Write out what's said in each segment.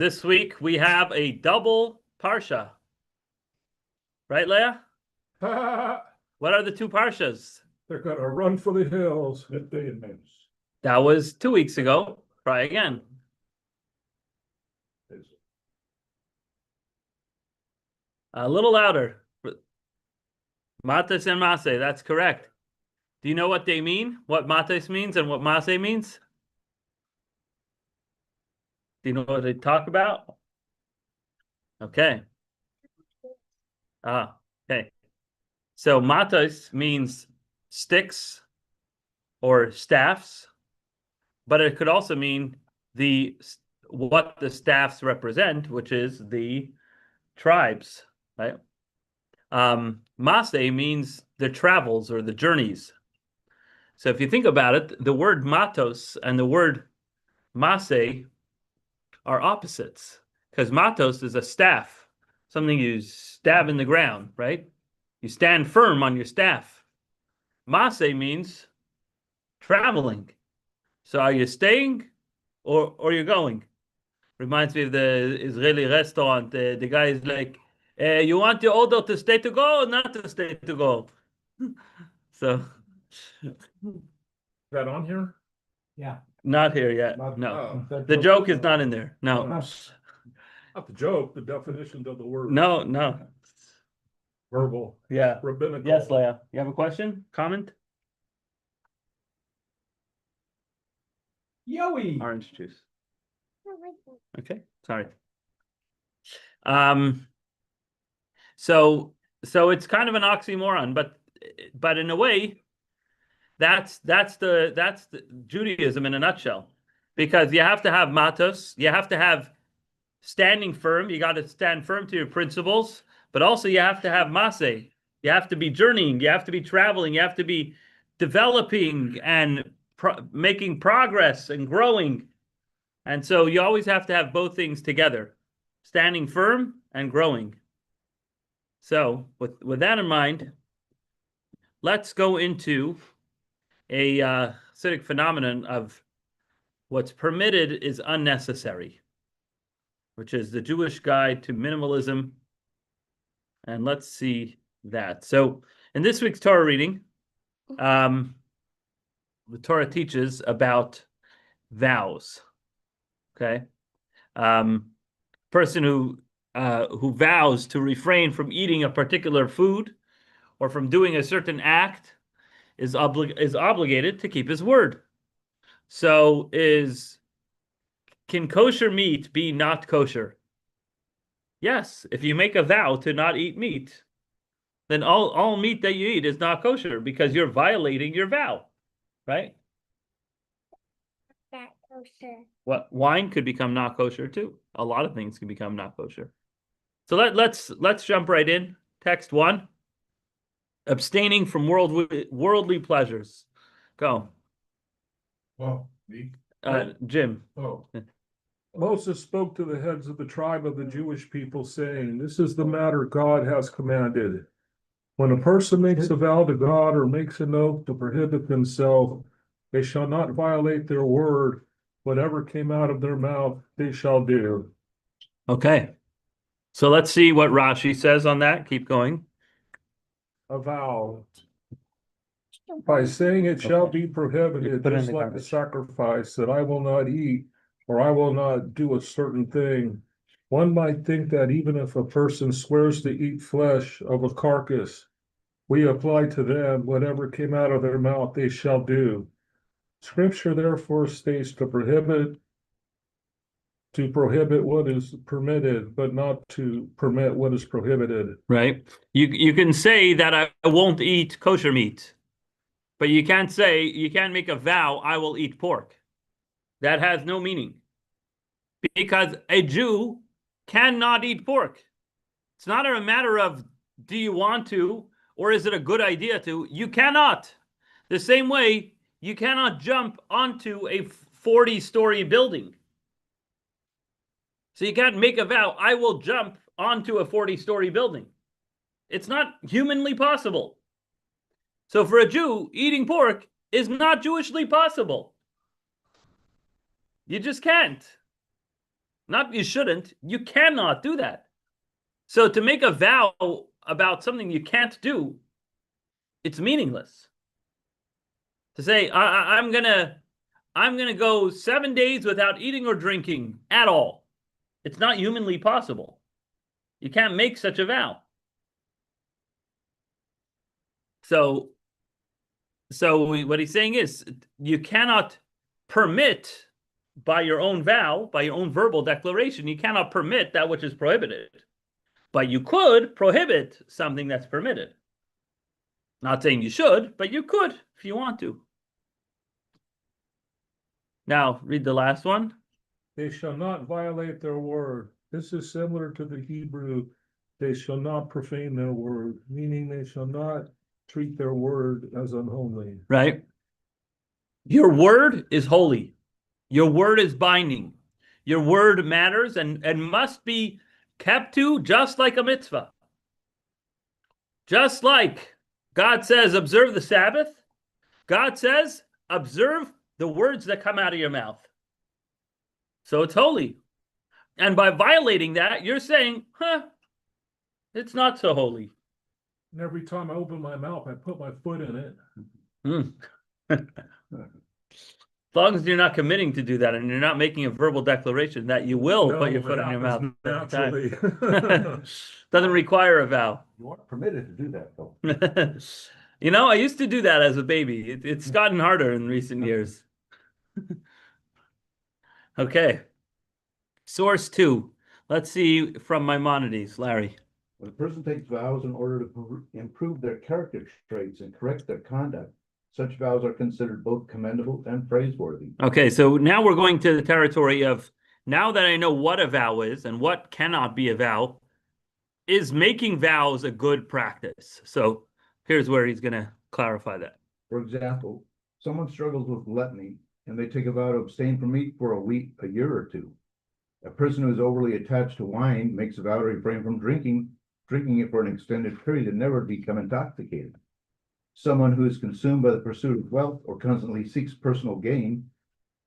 This week we have a double parsha. Right, Leah? What are the two parshas? They're gonna run for the hills. That was 2 weeks ago. Try again. A little louder. Matas and Maseh, that's correct. Do you know what they mean? What Matas means and what Maseh means? Do you know what they talk about? Okay. Okay. So matas means sticks or staffs, but it could also mean what the staffs represent, which is the tribes, right? Maseh means the travels or the journeys. So if you think about it, the word matos and the word maseh are opposites, because matos is a staff, something you stab in the ground, right? You stand firm on your staff. Maseh means traveling. So are you staying or you're going? Reminds me of the Israeli restaurant. The guy is like, you want your order to stay to go or not to stay to go? So Is that on here? Yeah. not here yet. Not- No. oh. The joke is not in there. No. Not the joke, the definition of the word. No. Verbal, Yeah. rabbinical. Yes, Leah. You have a question? Comment? Yoey. Orange juice. Okay, sorry. So it's kind of an oxymoron, but in a way, that's the Judaism in a nutshell. Because you have to have matos, you have to have standing firm, you got to stand firm to your principles, but also you have to have maseh. You have to be journeying, you have to be traveling, you have to be developing and making progress and growing. And so you always have to have both things together, standing firm and growing. So with that in mind, let's go into a Hasidic phenomenon of what's permitted is unnecessary, which is the Jewish Guide to Minimalism. And let's see that. So in this week's Torah reading, the Torah teaches about vows. Okay. Person who vows to refrain from eating a particular food or from doing a certain act is obligated to keep his word. So can kosher meat be not kosher? Yes, if you make a vow to not eat meat, then all meat that you eat is not kosher because you're violating your vow, right? Not kosher. What wine could become not kosher too. A lot of things can become not kosher. So let's jump right in. Text 1. Abstaining from worldly pleasures. Go. Well, me. Jim. Oh. Moses spoke to the heads of the tribe of the Jewish people, saying, "This is the matter God has commanded. When a person makes a vow to God or makes an oath to prohibit themselves, they shall not violate their word. Whatever came out of their mouth, they shall do." Okay. So let's see what Rashi says on that. Keep going. A vow. By saying it shall be prohibited, Put it in just the like the garbage. sacrifice that I will not eat, or I will not do a certain thing. One might think that even if a person swears to eat flesh of a carcass, we apply to them whatever came out of their mouth they shall do. Scripture therefore states to prohibit what is permitted, but not to permit what is prohibited. Right. You can say that I won't eat kosher meat, but you can't make a vow, I will eat pork. That has no meaning. Because a Jew cannot eat pork. It's not a matter of do you want to or is it a good idea to? You cannot. The same way you cannot jump onto a 40-story building. So you can't make a vow, I will jump onto a 40-story building. It's not humanly possible. So for a Jew, eating pork is not Jewishly possible. You just can't. Not you shouldn't. You cannot do that. So to make a vow about something you can't do, it's meaningless. To say I'm gonna go 7 days without eating or drinking at all. It's not humanly possible. You can't make such a vow. So what he's saying is you cannot permit by your own vow, by your own verbal declaration, you cannot permit that which is prohibited. But you could prohibit something that's permitted. Not saying you should, but you could if you want to. Now, read the last one. They shall not violate their word. This is similar to the Hebrew. They shall not profane their word, meaning they shall not treat their word as unholy. Right? Your word is holy. Your word is binding. Your word matters and must be kept to just like a mitzvah. Just like God says, observe the Sabbath, God says, observe the words that come out of your mouth. So it's holy. And by violating that, you're saying, it's not so holy. And every time I open my mouth, I put my foot in it. As long as you're not committing to do that and you're not making a verbal declaration that you will put your foot in your mouth. Naturally. Doesn't require a vow. You aren't permitted to do that, though. You know, I used to do that as a baby. It's gotten harder in recent years. Okay. Source 2. Let's see from Maimonides, Larry. When a person takes vows in order to improve their character traits and correct their conduct, such vows are considered both commendable and praiseworthy. Okay, so now we're going to the territory of, now that I know what a vow is and what cannot be a vow, is making vows a good practice? So here's where he's going to clarify that. For example, someone struggles with gluttony and they take a vow to abstain from meat for a week, a year or two. A person who is overly attached to wine makes a vow to refrain from drinking it for an extended period and never become intoxicated. Someone who is consumed by the pursuit of wealth or constantly seeks personal gain,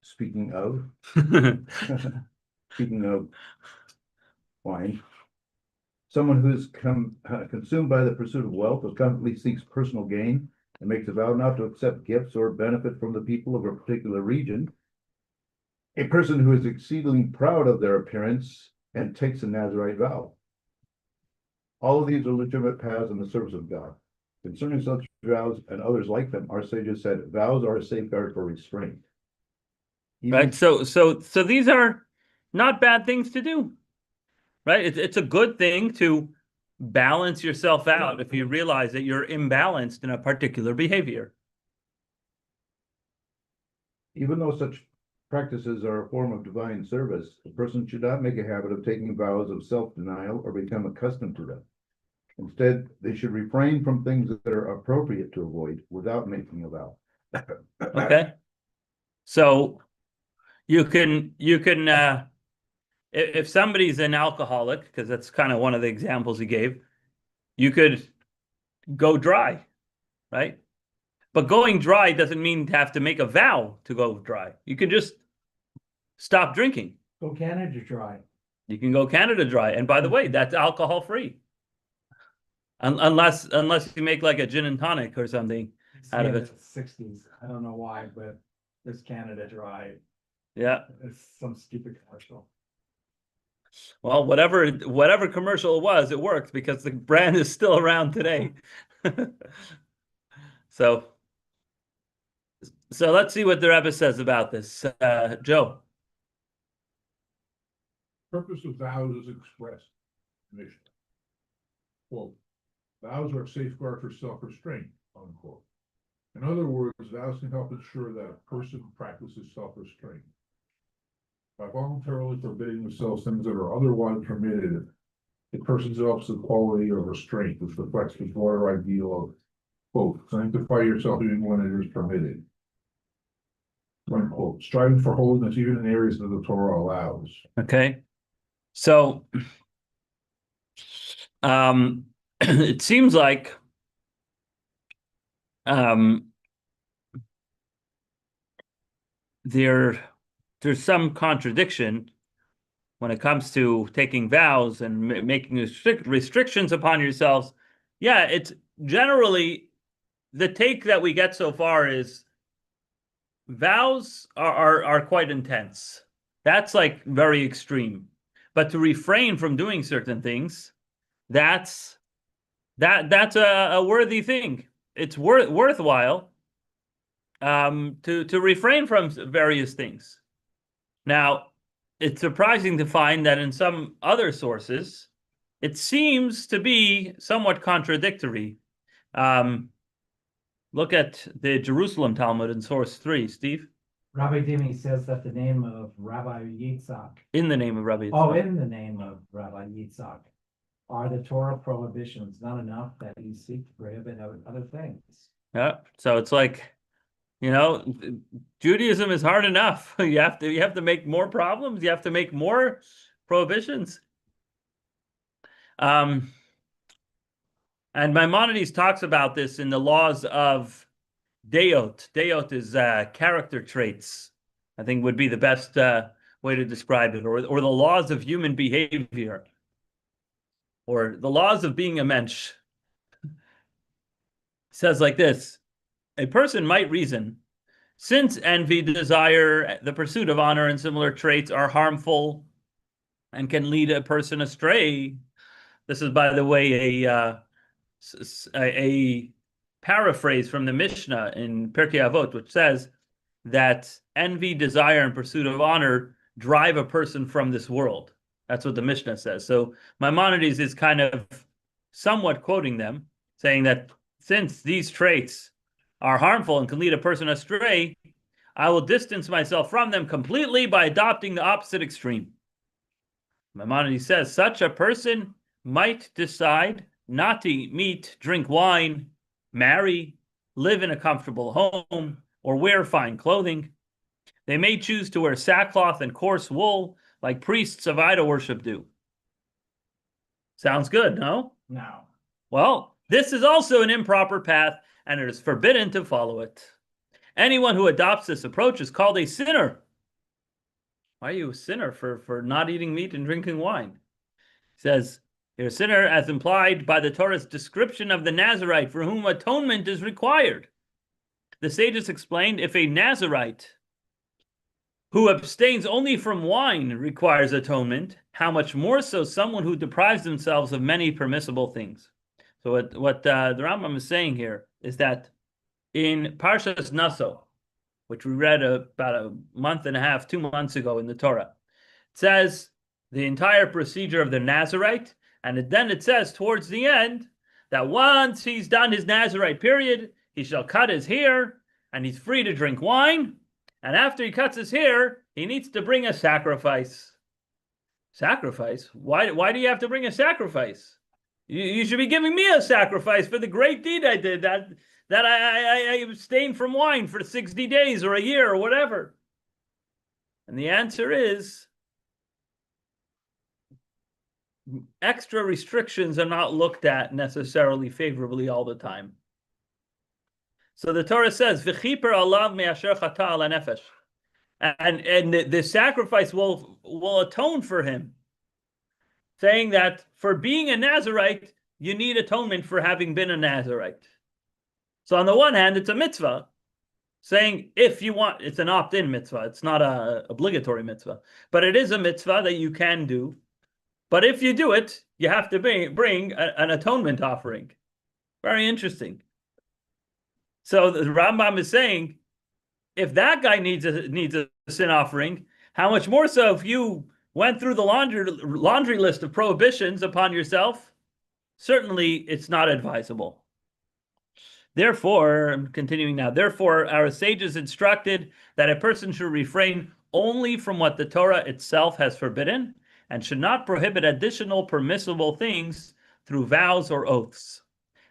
speaking of wine, someone who is consumed by the pursuit of wealth or constantly seeks personal gain and makes a vow not to accept gifts or benefit from the people of a particular region. A person who is exceedingly proud of their appearance and takes a Nazirite vow. All of these are legitimate paths in the service of God. Concerning such vows and others like them, our sages said, vows are a safeguard for restraint. Right. So these are not bad things to do. Right. It's a good thing to balance yourself out if you realize that you're imbalanced in a particular behavior. Even though such practices are a form of divine service, a person should not make a habit of taking vows of self-denial or become accustomed to them. Instead, they should refrain from things that are appropriate to avoid without making a vow. Okay. So you can if somebody's an alcoholic, because that's kind of one of the examples he gave, you could go dry, right? But going dry doesn't mean to have to make a vow to go dry. You can just stop drinking. Go Canada dry. You can go Canada dry. And by the way, that's alcohol free. Unless you make like a gin and tonic or something out of it. 60s. I don't know why, but there's Canada dry. Yeah. It's some stupid commercial. Well, whatever commercial it was, it worked because the brand is still around today. So let's see what the Rebbe says about this. Joe. Purpose of vows is expressed. Mission. Quote, vows are a safeguard for self-restraint, unquote. In other words, vows can help ensure that a person practices self-restraint. By voluntarily forbidding themselves things that are otherwise permitted, a person develops the quality of restraint, which reflects the broader ideal of, quote, sanctify yourself even when it is permitted. Unquote. Striving for holiness even in areas that the Torah allows. Okay. So it seems like there's some contradiction when it comes to taking vows and making restrictions upon yourselves, yeah, it's generally the take that we get so far is vows are quite intense. That's like very extreme. But to refrain from doing certain things, that's a worthy thing. It's worthwhile to refrain from various things. Now, it's surprising to find that in some other sources, it seems to be somewhat contradictory. Look at the Jerusalem Talmud in source 3, Steve. Rabbi Dimi says that the name of Rabbi Yitzhak, In the name of Rabbi oh, Yitzhak. in the name of Rabbi Yitzhak, are the Torah prohibitions not enough that you seek to prohibit other things? Yeah. So it's like, Judaism is hard enough. You have to make more problems. You have to make more prohibitions. And Maimonides talks about this in the laws of Deot. Deot is character traits, I think would be the best way to describe it, or the laws of human behavior, or the laws of being a mensch. It says like this: a person might reason, since envy, desire, the pursuit of honor, and similar traits are harmful and can lead a person astray. This is, by the way, a paraphrase from the Mishnah in Pirkei Avot, which says that envy, desire, and pursuit of honor drive a person from this world. That's what the Mishnah says. So Maimonides is kind of somewhat quoting them, saying that since these traits are harmful and can lead a person astray, I will distance myself from them completely by adopting the opposite extreme. Maimonides says such a person might decide not to eat meat, drink wine, marry, live in a comfortable home, or wear fine clothing. They may choose to wear sackcloth and coarse wool like priests of idol worship do. Sounds good, no? No. Well, this is also an improper path, and it is forbidden to follow it. Anyone who adopts this approach is called a sinner. Why are you a sinner for not eating meat and drinking wine? He says, you're a sinner as implied by the Torah's description of the Nazirite for whom atonement is required. The sages explained if a Nazirite who abstains only from wine requires atonement, how much more so someone who deprives themselves of many permissible things. So what the Rambam is saying here is that in Parshas Naso, which we read about a month and a half, 2 months ago in the Torah, it says the entire procedure of the Nazirite, and then it says towards the end that once he's done his Nazirite period, he shall cut his hair, and he's free to drink wine. And after he cuts his hair, he needs to bring a sacrifice. Sacrifice? Why do you have to bring a sacrifice? You should be giving me a sacrifice for the great deed I did, that I abstained from wine for 60 days or a year or whatever. And the answer is, extra restrictions are not looked at necessarily favorably all the time. So the Torah says, "V'chiper alav me'asher chata al hanefesh," and the sacrifice will atone for him, saying that for being a Nazirite, you need atonement for having been a Nazirite. So on the one hand, it's a mitzvah, saying if you want, it's an opt-in mitzvah. It's not an obligatory mitzvah, but it is a mitzvah that you can do. But if you do it, you have to bring an atonement offering. Very interesting. So the Rambam is saying, if that guy needs a sin offering, how much more so if you went through the laundry list of prohibitions upon yourself? Certainly, it's not advisable. Therefore, I'm continuing now, therefore, our sages instructed that a person should refrain only from what the Torah itself has forbidden and should not prohibit additional permissible things through vows or oaths.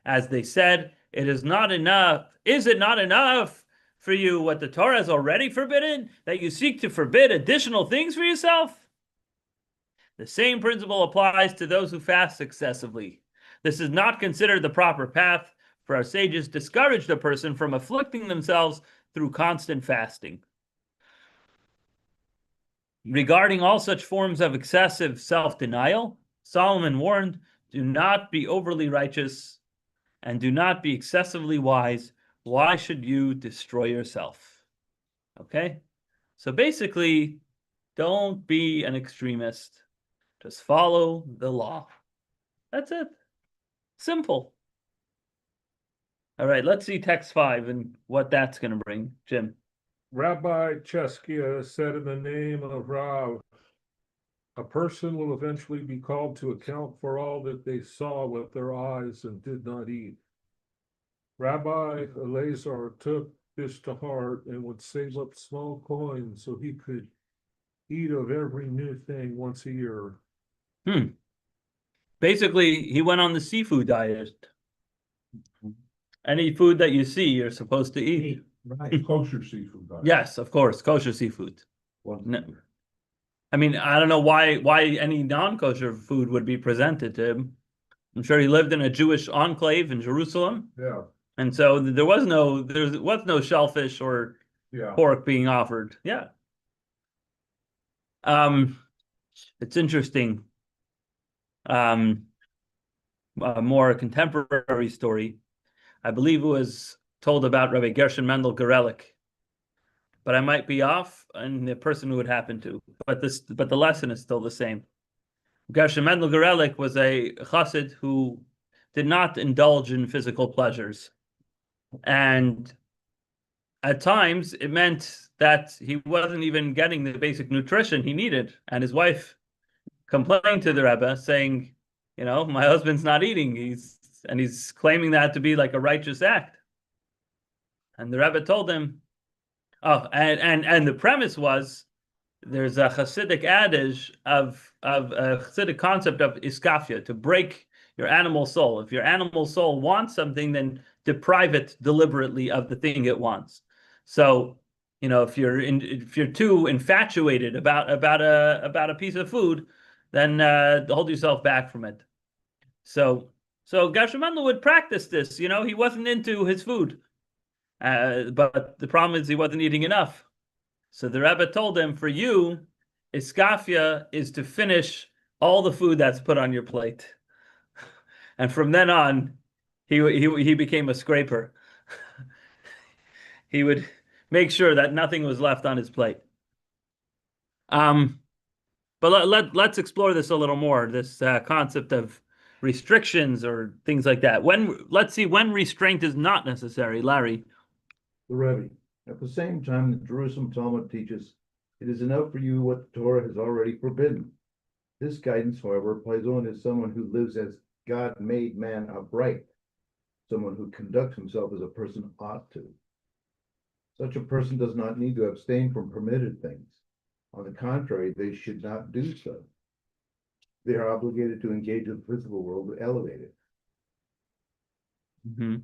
As they said, it is not enough. Is it not enough for you what the Torah has already forbidden, that you seek to forbid additional things for yourself? The same principle applies to those who fast excessively. This is not considered the proper path, for our sages discouraged a person from afflicting themselves through constant fasting. Regarding all such forms of excessive self-denial, Solomon warned, do not be overly righteous and do not be excessively wise. Why should you destroy yourself? Okay? So basically, don't be an extremist. Just follow the law. That's it. Simple. All right, let's see text 5 and what that's going to bring. Jim. Rabbi Cheskia said in the name of Rav, a person will eventually be called to account for all that they saw with their eyes and did not eat. Rabbi Eleazar took this to heart and would save up small coins so he could eat of every new thing once a year. Basically, he went on the seafood diet. Any food that you see, you're supposed to eat. Right. Kosher seafood diet. Yes, of course, kosher seafood. Once No. I mean, I don't know why any non-kosher food would be presented to him. I'm sure he lived in a Jewish enclave in Jerusalem, Yeah, and so there was no shellfish or yeah. pork being offered. Yeah. It's interesting. A more contemporary story. I believe it was told about Rabbi Gershon Mendel Gorelik, but I might be off and the person who it happened to. But the lesson is still the same. Gershon Mendel Gorelik was a chassid who did not indulge in physical pleasures, and at times it meant that he wasn't even getting the basic nutrition he needed. And his wife complained to the Rebbe, saying, my husband's not eating. He's claiming that to be like a righteous act. And the Rebbe told him, and the premise was, there's a Hasidic adage of a Hasidic concept of iskafia, to break your animal soul. If your animal soul wants something, then deprive it deliberately of the thing it wants. So, if you're too infatuated about a piece of food, then hold yourself back from it. So Gershon Mendel would practice this. He wasn't into his food, but the problem is he wasn't eating enough. So the Rebbe told him, for you, iskafia is to finish all the food that's put on your plate. And from then on, he became a scraper. He would make sure that nothing was left on his plate. But let's explore this a little more, this concept of restrictions or things like that. Let's see when restraint is not necessary, Larry. the Rebbe. At the same time, the Jerusalem Talmud teaches, it is enough for you what the Torah has already forbidden. This guidance, however, applies only to someone who lives as God made man upright, someone who conducts himself as a person ought to. Such a person does not need to abstain from permitted things. On the contrary, they should not do so. They are obligated to engage in the physical world to elevate it. Mm-hmm.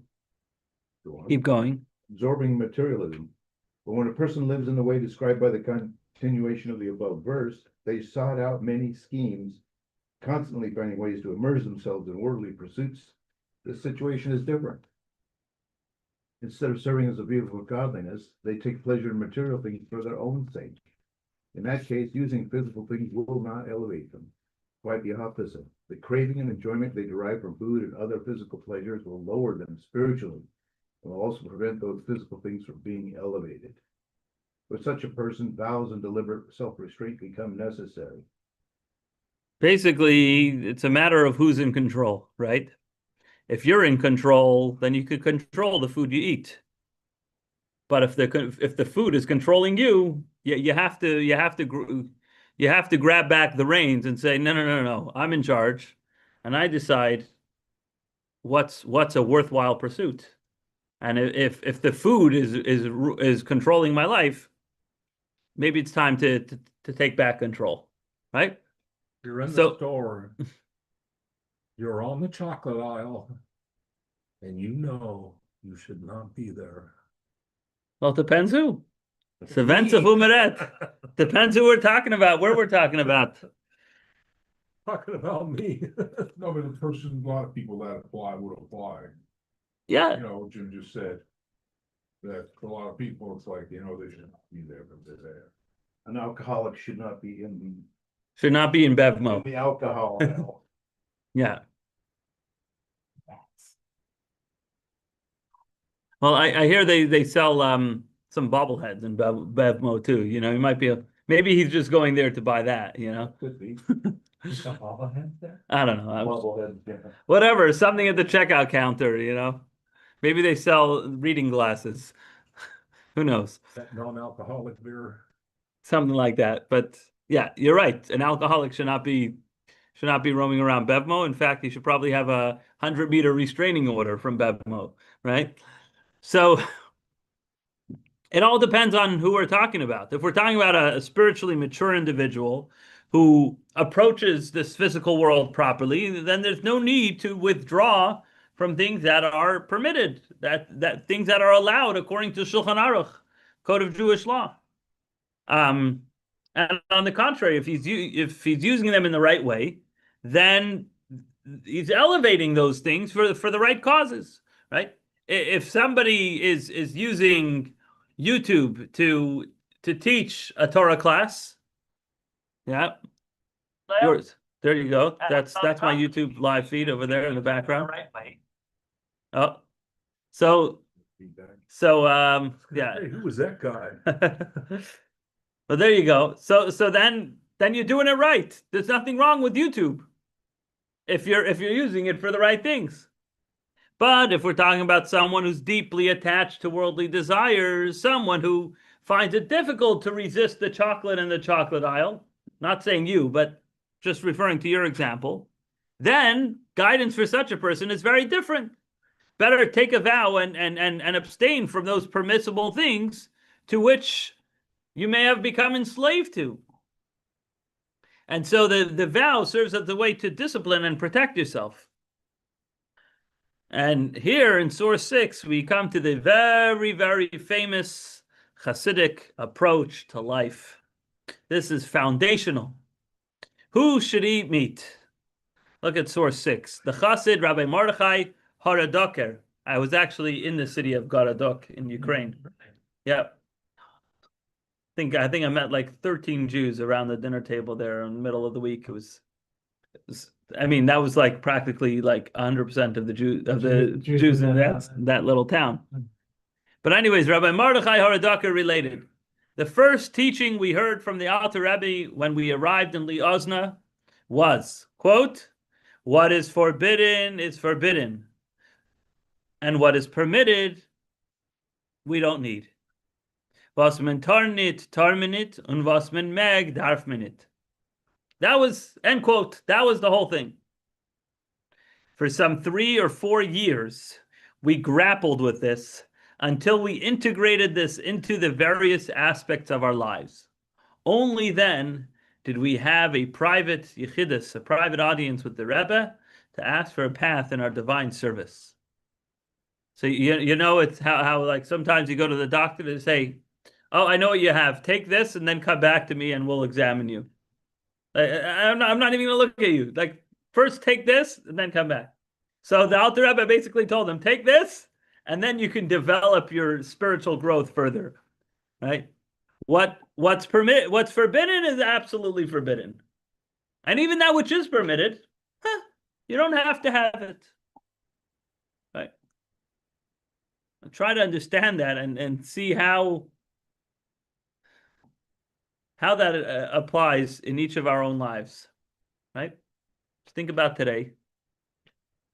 Go on. Keep going. Absorbing materialism. But when a person lives in the way described by the continuation of the above verse, they sought out many schemes, constantly finding ways to immerse themselves in worldly pursuits. This situation is different. Instead of serving as a vehicle of godliness, they take pleasure in material things for their own sake. In that case, using physical things will not elevate them. Quite the opposite. The craving and enjoyment they derive from food and other physical pleasures will lower them spiritually, and will also prevent those physical things from being elevated. For such a person, vows and deliberate self-restraint become necessary. Basically, it's a matter of who's in control, right? If you're in control, then you could control the food you eat. But if the food is controlling you, you have to grab back the reins and say, no, I'm in charge, and I decide what's a worthwhile pursuit. And if the food is controlling my life, maybe it's time to take back control, right? You're in the So- store. You're on the chocolate aisle. And you should not be there. Well, it depends who. Saventa Humeret. Depends who we're talking about, where we're talking about. Talking about me. No, but the person, a lot of people that apply would apply. Yeah. Jim just said that for a lot of people, it's like, they should not be there, but they're there. An alcoholic should not be in Should not be in Bevmo. the alcohol aisle. Yeah. Well, I hear they sell some bobbleheads in Bevmo too. You know, he might be maybe he's just going there to buy that, you know. Could be. You got bobbleheads there? I don't know. Bobblehead, yeah. Whatever, something at the checkout counter, you know. Maybe they sell reading glasses. Who knows? That non-alcoholic beer. Something like that. But yeah, you're right. An alcoholic should not be roaming around Bevmo. In fact, he should probably have a 100-meter restraining order from Bevmo, right? So it all depends on who we're talking about. If we're talking about a spiritually mature individual who approaches this physical world properly, then there's no need to withdraw from things that are permitted, that things that are allowed according to Shulchan Aruch, Code of Jewish Law. And on the contrary, if he's using them in the right way, then he's elevating those things for the right causes, right? If somebody is using YouTube to teach a Torah class, yeah, yours. There you go. That's my YouTube live feed over there in the background. Oh, so yeah. Hey, who was that guy? Well, there you go. So then you're doing it right. There's nothing wrong with YouTube if you're using it for the right things. But if we're talking about someone who's deeply attached to worldly desires, someone who finds it difficult to resist the chocolate in the chocolate aisle, not saying you, but just referring to your example, then guidance for such a person is very different. Better take a vow and abstain from those permissible things to which you may have become enslaved to. And so the vow serves as a way to discipline and protect yourself. And here in source 6, we come to the very, very famous Hasidic approach to life. This is foundational. Who should eat meat? Look at source 6. The Chassid, Rabbi Mordechai Haradoker. I was actually in the city of Garadok in Ukraine. Yeah. I think I met like 13 Jews around the dinner table there in the middle of the week. It was I mean, that was like practically like 100% of the Jews in that little town. But anyways, Rabbi Mordechai Haradoker related. The first teaching we heard from the Alter Rebbe when we arrived in Liozna was, quote, what is forbidden is forbidden. And what is permitted, we don't need. Was men tarnit, tarminit, und was men meg, darf minit. That was, end quote, that was the whole thing. For some 3 or 4 years, we grappled with this until we integrated this into the various aspects of our lives. Only then did we have a private yichidus, a private audience with the Rebbe to ask for a path in our divine service. So you know it's how like sometimes you go to the doctor to say, oh, I know what you have. Take this and then come back to me and we'll examine you. I'm not even going to look at you. Like, first take this and then come back. So the Alter Rebbe basically told him, take this and then you can develop your spiritual growth further, right? What's forbidden is absolutely forbidden. And even that which is permitted, you don't have to have it. Right? Try to understand that and see how that applies in each of our own lives, right? Just think about today.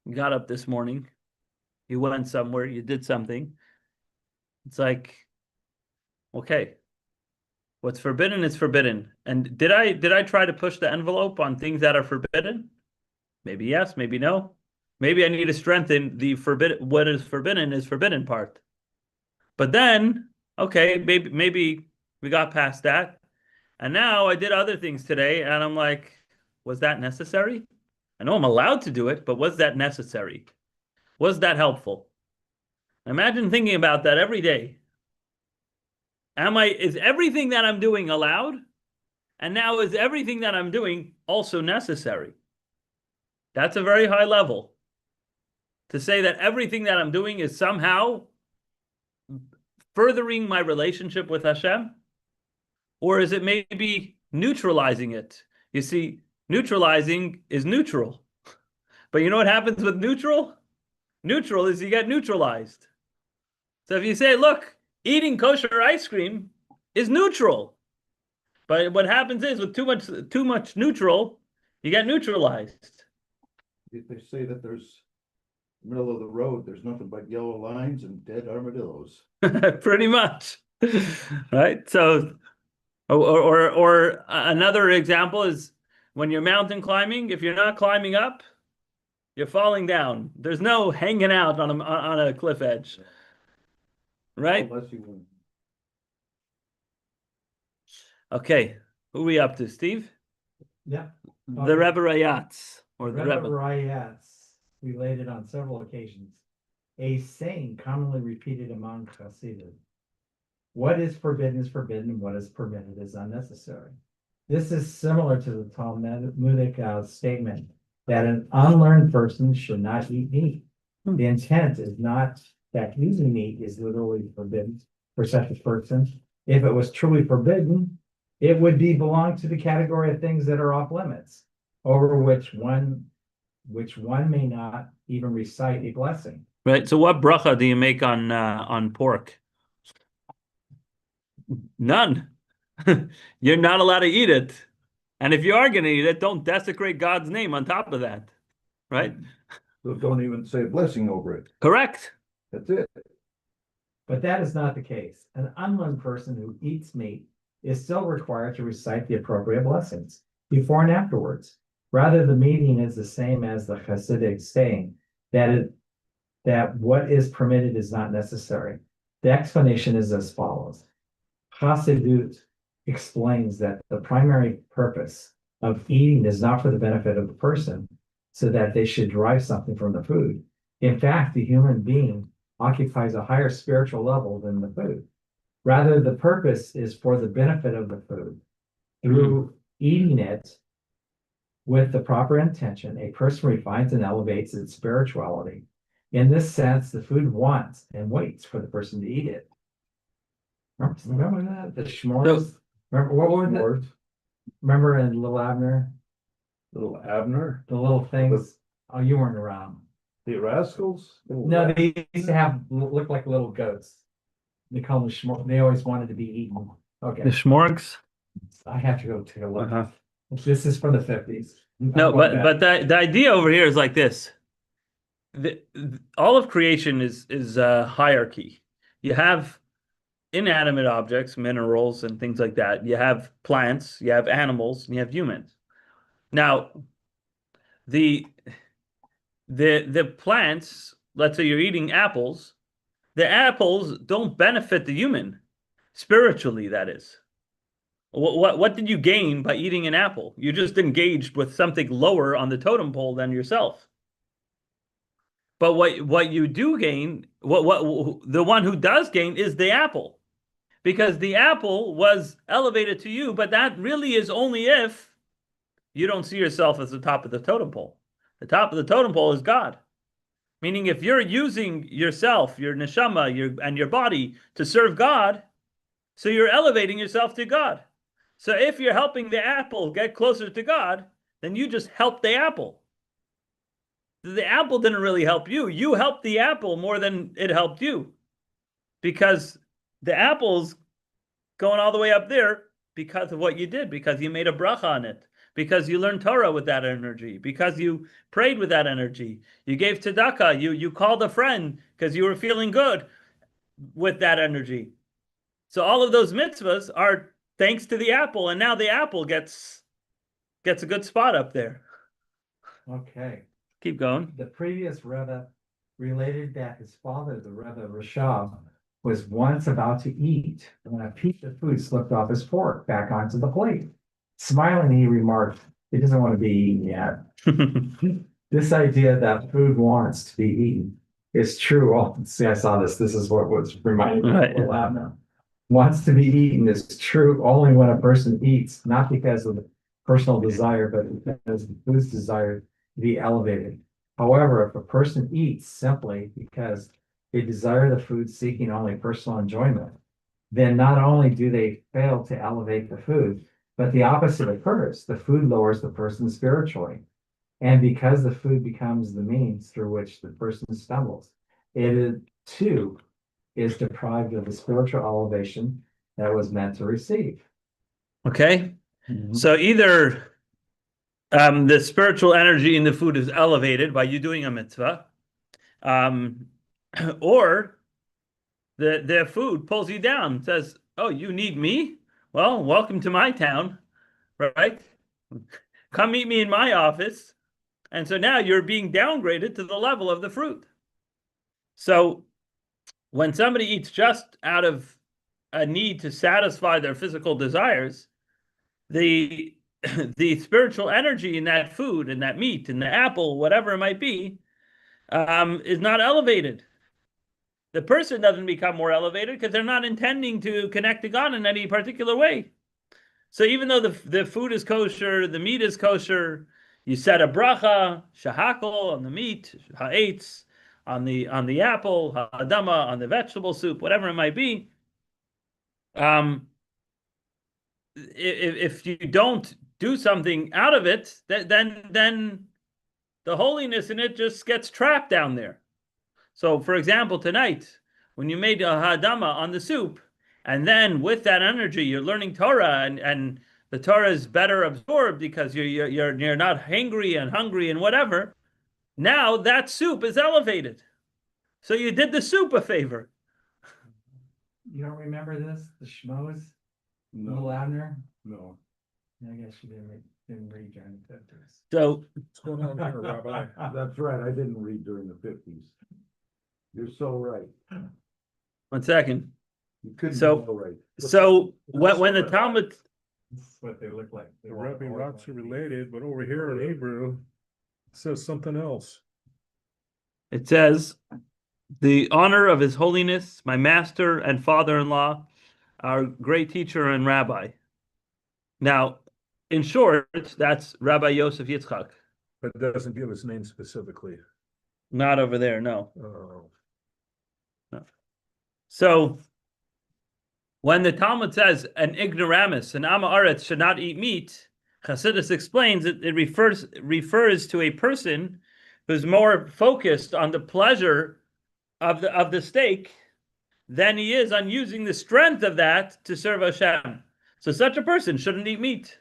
You got up this morning, you went somewhere, you did something. It's like, okay, what's forbidden is forbidden. And did I try to push the envelope on things that are forbidden? Maybe yes, maybe no. Maybe I need to strengthen the what is forbidden part. But then, okay, maybe we got past that. And now I did other things today, and I'm like, was that necessary? I know I'm allowed to do it, but was that necessary? Was that helpful? Imagine thinking about that every day. Is everything that I'm doing allowed? And now is everything that I'm doing also necessary? That's a very high level. To say that everything that I'm doing is somehow furthering my relationship with Hashem, Or is it maybe neutralizing it? You see, neutralizing is neutral. But you know what happens with neutral? Neutral is you get neutralized. So if you say, look, eating kosher ice cream is neutral. But what happens is with too much neutral, you get neutralized. If they say that there's middle of the road, there's nothing but yellow lines and dead armadillos. Pretty much. Right? So or another example is when you're mountain climbing, if you're not climbing up, you're falling down. There's no hanging out on a cliff edge. Right? Unless you. Okay. Who are we up to, Steve? Yeah. The Rebbe Rayatz, or the Rebbe Rebbe. Rayatz related on several occasions a saying commonly repeated among Hasidim: what is forbidden, what is permitted is unnecessary. This is similar to the Talmudic statement that an unlearned person should not eat meat. The intent is not that eating meat is literally forbidden for such a person. If it was truly forbidden, it would belong to the category of things that are off limits, over which one may not even recite a blessing. Right. So what bracha do you make on pork? None. You're not allowed to eat it. And if you are going to eat it, don't desecrate God's name on top of that. Right? So don't even say a blessing over it. Correct. That's it. But that is not the case. An unlearned person who eats meat is still required to recite the appropriate blessings before and afterwards. Rather, the meaning is the same as the Hasidic saying that what is permitted is not necessary. The explanation is as follows. Hasidut explains that the primary purpose of eating is not for the benefit of the person, so that they should derive something from the food. In fact, the human being occupies a higher spiritual level than the food. Rather, the purpose is for the benefit of the food. Through eating it with the proper intention, a person refines and elevates its spirituality. In this sense, the food wants and waits for the person to eat it. Remember that? The s'mores? Remember what was it? Remember in Little Abner? Little Abner, The little things? Oh, you weren't around. the rascals. No, they used to have, look like little goats. They call them s'mores. They always wanted to be eaten. The Okay, schmorgs. I have to go take a look. Uh-huh. This is from the 50s. No, but the idea over here is like this. All of creation is hierarchy. You have inanimate objects, minerals and things like that. You have plants, you have animals, and you have humans. Now, the plants, let's say you're eating apples, the apples don't benefit the human spiritually, that is. What did you gain by eating an apple? You just engaged with something lower on the totem pole than yourself. But what you do gain, what the one who does gain is the apple. Because the apple was elevated to you, but that really is only if you don't see yourself as the top of the totem pole. The top of the totem pole is God. Meaning if you're using yourself, your neshama, and your body to serve God, so you're elevating yourself to God. So if you're helping the apple get closer to God, then you just help the apple. The apple didn't really help you. You helped the apple more than it helped you. Because the apple's going all the way up there because of what you did, because you made a bracha on it, because you learned Torah with that energy, because you prayed with that energy, you gave tzedakah, you called a friend because you were feeling good with that energy. So all of those mitzvahs are thanks to the apple, and now the apple gets a good spot up there. Okay. Keep going. The previous Rebbe related that his father, the Rebbe Rashab, was once about to eat when a piece of food slipped off his fork back onto the plate. Smiling, he remarked, "He doesn't want to be eaten yet." This idea that food wants to be eaten is true. Oh, see, I saw this. This is what was reminding me Right. of loud now. Wants to be eaten is true only when a person eats, not because of the personal desire, but because the food's desire to be elevated. However, if a person eats simply because they desire the food seeking only personal enjoyment, then not only do they fail to elevate the food, but the opposite occurs. The food lowers the person spiritually. And because the food becomes the means through which the person stumbles, it too is deprived of the spiritual elevation that was meant to receive. Okay. So either the spiritual energy in the food is elevated by you doing a mitzvah, or the food pulls you down, says, "Oh, you need me? Well, welcome to my town, right? Come meet me in my office." And so now you're being downgraded to the level of the fruit. So when somebody eats just out of a need to satisfy their physical desires, the the spiritual energy in that food, in that meat, in the apple, whatever it might be, is not elevated. The person doesn't become more elevated because they're not intending to connect to God in any particular way. So even though the food is kosher, the meat is kosher, you said a bracha, shahakol on the meat, ha'etz on the apple, ha'adama on the vegetable soup, whatever it might be. If you don't do something out of it, then the holiness in it just gets trapped down there. So, for example, tonight, when you made a ha'adama on the soup, and then with that energy, you're learning Torah, and the Torah is better absorbed because you're not hangry and hungry and whatever. Now that soup is elevated. So you did the soup a favor. You don't remember this? The schmoes? Little No, Abner? no. I guess you didn't read during the 50s. So What's going on here, Rabbi? That's right, I didn't read during the 50s. You're so right. 1 second. You couldn't So- be so right. So when the Talmud, This is what they look like. They The walk Rebbe all Rats are around. related, but over here in Hebrew, it says something else. it says, "The honor of His Holiness, my master and father-in-law, our great teacher and rabbi." Now, in short, that's Rabbi Yosef Yitzchak. But it doesn't give his name specifically. Not over there, no. Oh, So when the Talmud says an ignoramus, an Amaretz should not eat meat, Chassidus explains it refers to a person who's more focused on the pleasure of the steak than he is on using the strength of that to serve Hashem. So such a person shouldn't eat meat.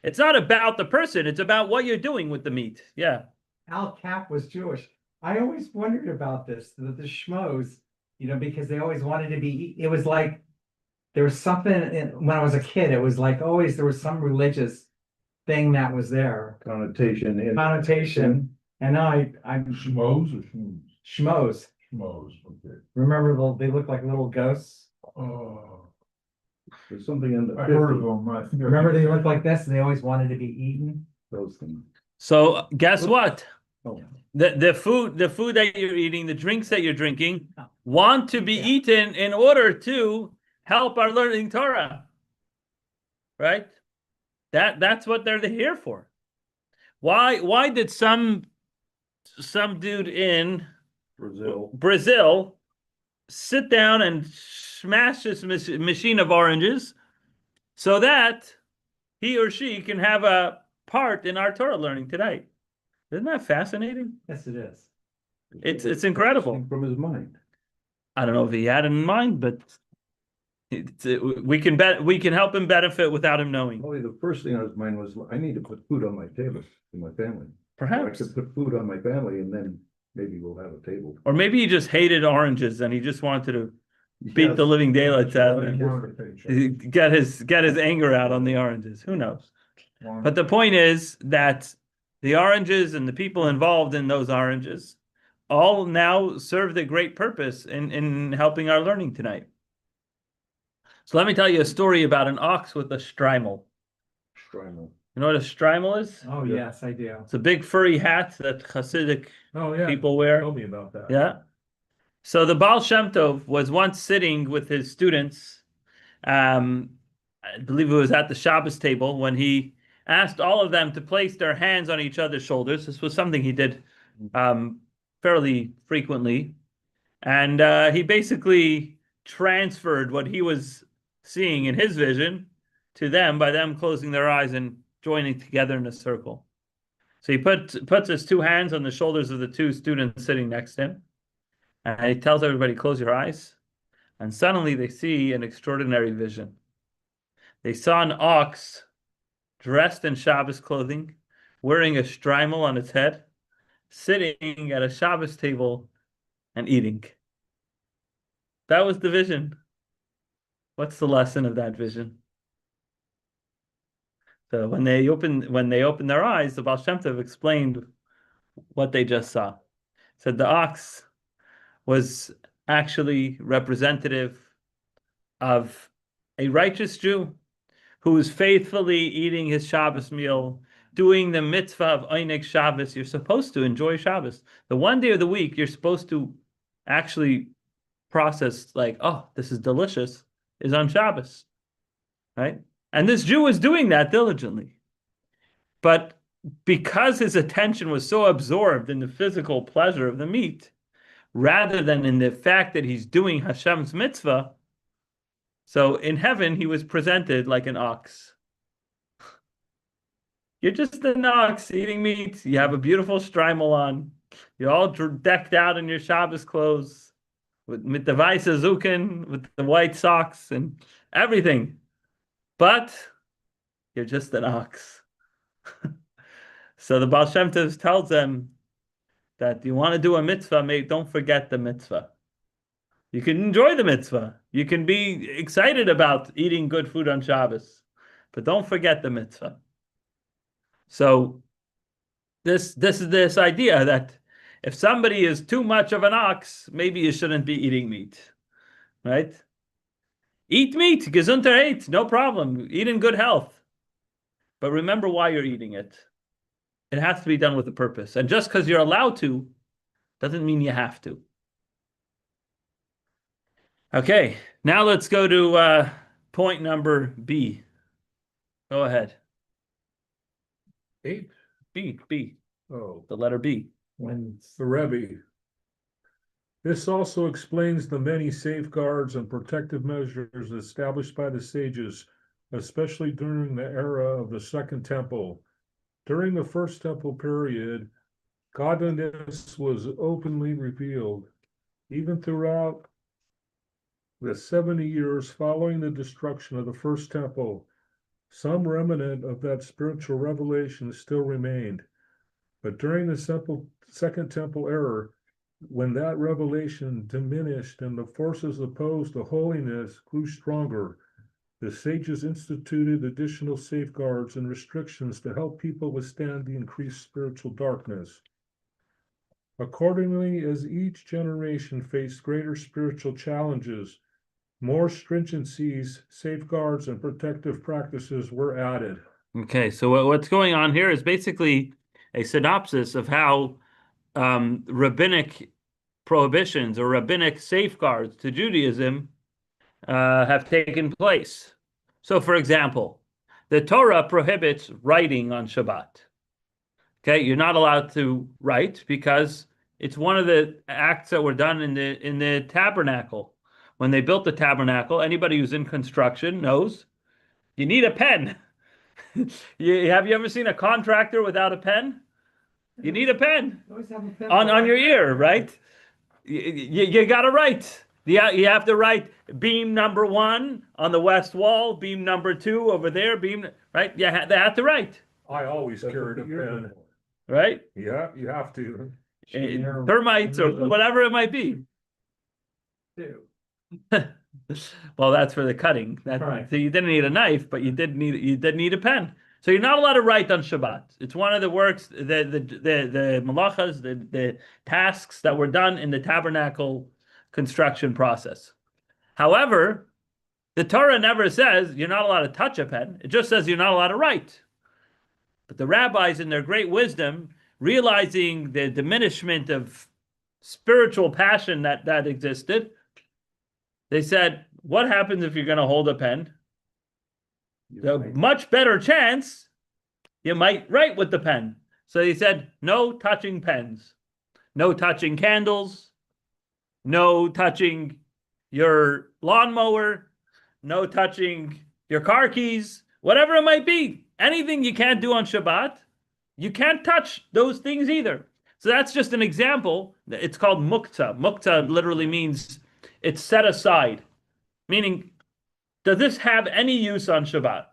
It's not about the person, it's about what you're doing with the meat. Yeah. Al Cap was Jewish. I always wondered about this, the schmoes, because they always wanted to be, it was like, there was something when I was a kid, it was like always there was some religious thing that was there, Connotation in. connotation. And now I'm Schmoes or schmooze? schmoes. Schmoes, okay. Remember, they look like little ghosts. There's something in the. I heard of 50s, them. I think I- Remember, they looked like this and they always wanted to be eaten. Those things. So guess what? Oh. The food that you're eating, the drinks that you're drinking, Oh. want to be Yeah. eaten in order to help our learning Torah. Right? That's what they're here for. Why did some dude in Brazil sit down and smash this machine of oranges so that he or she can have a part in our Torah learning tonight? Isn't that fascinating? Yes, it is. It's incredible. From his mind. I don't know if he had it in mind, but we can help him benefit without him knowing. Only the first thing on his mind was, I need to put food on my table for my family. Perhaps. I could put food on my family and then maybe we'll have a table. Or maybe he just hated oranges and he just wanted to beat Yes. the living daylights out of him. Wanted a paycheck. Get his anger out on the oranges. Who knows? Wanted- But the point is that the oranges and the people involved in those oranges all now serve the great purpose in helping our learning tonight. So let me tell you a story about an ox with a strimel. Strimel. You know what a strimel is? Oh, Yeah. yes, I do. It's a big furry hat that Hasidic oh yeah. people wear. Tell me about that. Yeah. So the Baal Shem Tov was once sitting with his students. I believe it was at the Shabbos table when he asked all of them to place their hands on each other's shoulders. This was something he did fairly frequently. And he basically transferred what he was seeing in his vision to them by them closing their eyes and joining together in a circle. So he puts his two hands on the shoulders of the two students sitting next to him, and he tells everybody, close your eyes. And suddenly they see an extraordinary vision. They saw an ox dressed in Shabbos clothing, wearing a shtreimel on its head, sitting at a Shabbos table and eating. That was the vision. What's the lesson of that vision? So when they opened their eyes, the Baal Shem Tov explained what they just saw. Said the ox was actually representative of a righteous Jew who is faithfully eating his Shabbos meal, doing the mitzvah of Einig Shabbos. You're supposed to enjoy Shabbos. The one day of the week you're supposed to actually process like, oh, this is delicious, is on Shabbos, right? And this Jew was doing that diligently. But because his attention was so absorbed in the physical pleasure of the meat, rather than in the fact that he's doing Hashem's mitzvah, so in heaven he was presented like an ox. You're just an ox eating meat. You have a beautiful shtreimel on. You're all decked out in your Shabbos clothes, with the weiße Zukin, with the white socks and everything. But you're just an ox. So the Baal Shem Tov tells them that you want to do a mitzvah, don't forget the mitzvah. You can enjoy the mitzvah. You can be excited about eating good food on Shabbos, but don't forget the mitzvah. So this is this idea that if somebody is too much of an ox, maybe you shouldn't be eating meat, right? Eat meat, gesunder eat, no problem. Eat in good health. But remember why you're eating it. It has to be done with a purpose. And just because you're allowed to, doesn't mean you have to. Okay, now let's go to point number B. Go ahead. 8. B, Oh, the letter B. When the Rebbe. This also explains the many safeguards and protective measures established by the sages, especially during the era of the Second Temple. During the First Temple period, godliness was openly revealed. Even throughout the 70 years following the destruction of the First Temple, some remnant of that spiritual revelation still remained. But during the Second Temple era, when that revelation diminished and the forces opposed to holiness grew stronger, the sages instituted additional safeguards and restrictions to help people withstand the increased spiritual darkness. Accordingly, as each generation faced greater spiritual challenges, more stringencies, safeguards, and protective practices were added. Okay, so what's going on here is basically a synopsis of how rabbinic prohibitions or rabbinic safeguards to Judaism have taken place. So, for example, the Torah prohibits writing on Shabbat. Okay, you're not allowed to write because it's one of the acts that were done in the tabernacle. When they built the tabernacle, anybody who's in construction knows you need a pen. Have you ever seen a contractor without a pen? You need a pen always have a pen on your ear, right? You got to write. You have to write beam number 1 on the west wall, beam number 2 over there, beam, right? They have to write, I always That's carried a what you're pen. doing. right? Yeah, you have to. Termites or whatever it might be. too. Well, that's for the cutting. Right. So you didn't need a knife, but you did need a pen. So you're not allowed to write on Shabbat. It's one of the works, the malachas, the tasks that were done in the tabernacle construction process. However, the Torah never says you're not allowed to touch a pen. It just says you're not allowed to write. But the rabbis, in their great wisdom, realizing the diminishment of spiritual passion that existed, they said, what happens if you're going to hold a pen? The much better chance you might write with the pen. So he said, no touching pens, no touching candles, no touching your lawnmower, no touching your car keys, whatever it might be. Anything you can't do on Shabbat, you can't touch those things either. So that's just an example. It's called mukta. Mukta literally means it's set aside, meaning, does this have any use on Shabbat?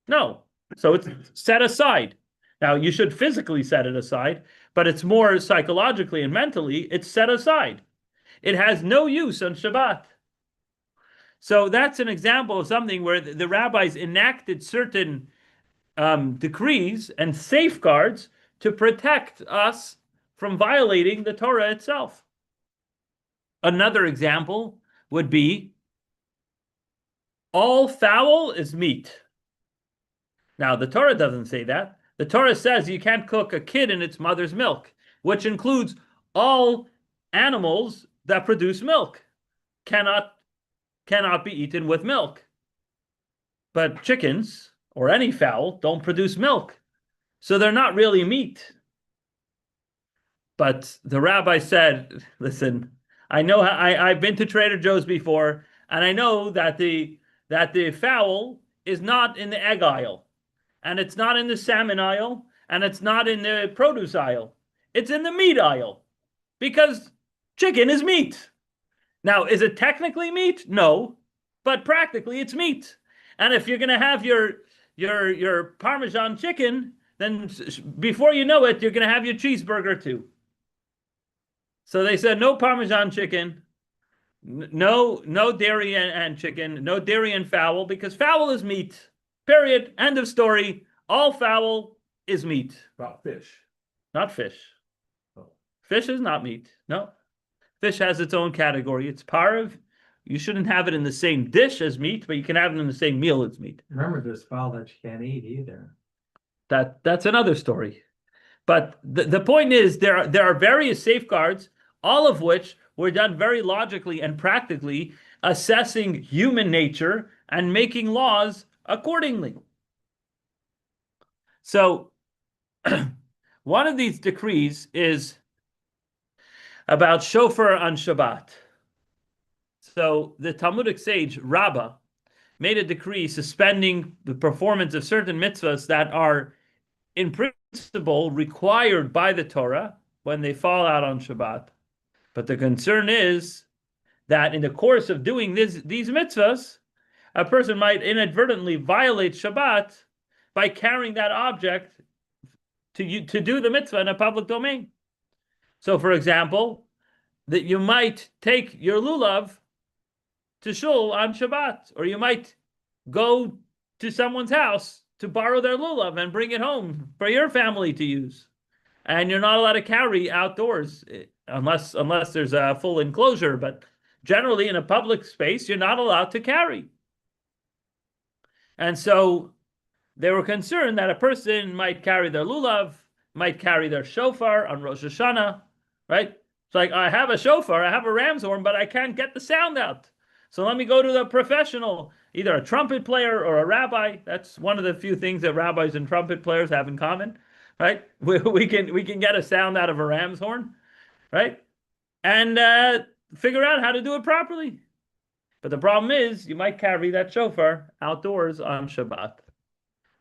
No. So it's set aside. Now, you should physically set it aside, but it's more psychologically and mentally, it's set aside. It has no use on Shabbat. So that's an example of something where the rabbis enacted certain decrees and safeguards to protect us from violating the Torah itself. Another example would be all fowl is meat. Now, the Torah doesn't say that. The Torah says you can't cook a kid in its mother's milk, which includes all animals that produce milk. Cannot be eaten with milk. But chickens or any fowl don't produce milk, so they're not really meat. But the rabbi said, listen, I know I've been to Trader Joe's before, and I know that the fowl is not in the egg aisle, and it's not in the salmon aisle, and it's not in the produce aisle. It's in the meat aisle, because chicken is meat. Now, is it technically meat? No, but practically it's meat. And if you're going to have your Parmesan chicken, then before you know it, you're going to have your cheeseburger too. So they said no Parmesan chicken, no dairy and chicken, no dairy and fowl, because fowl is meat. Period. End of story. All fowl is meat. About fish. Not fish. Oh. Fish is not meat. No. Fish has its own category. It's parv. You shouldn't have it in the same dish as meat, but you can have it in the same meal as meat. Remember, there's fowl that you can't eat either. That's another story. But the point is there are various safeguards, all of which were done very logically and practically, assessing human nature and making laws accordingly. So one of these decrees is about shofar on Shabbat. So the Talmudic sage Rabbah made a decree suspending the performance of certain mitzvahs that are in principle required by the Torah when they fall out on Shabbat. But the concern is that in the course of doing these mitzvahs, a person might inadvertently violate Shabbat by carrying that object to do the mitzvah in a public domain. So, for example, that you might take your lulav to shul on Shabbat, or you might go to someone's house to borrow their lulav and bring it home for your family to use. And you're not allowed to carry outdoors unless there's a full enclosure, but generally in a public space, you're not allowed to carry. And so they were concerned that a person might carry their lulav, might carry their shofar on Rosh Hashanah, right? It's like, I have a shofar, I have a ram's horn, but I can't get the sound out. So let me go to the professional, either a trumpet player or a rabbi. That's one of the few things that rabbis and trumpet players have in common, right? We can get a sound out of a ram's horn, right? And figure out how to do it properly. But the problem is, you might carry that shofar outdoors on Shabbat.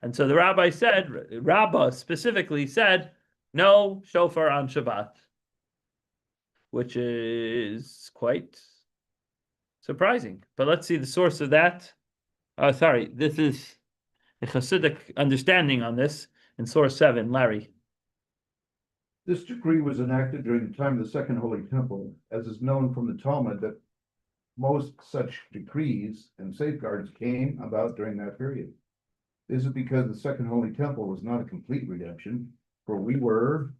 And so the Rabbah specifically said, no shofar on Shabbat, which is quite surprising. But let's see the source of that. This is a Hasidic understanding on this in source 7, Larry. This decree was enacted during the time of the Second Holy Temple, as is known from the Talmud that most such decrees and safeguards came about during that period. This is because the Second Holy Temple was not a complete redemption, for we were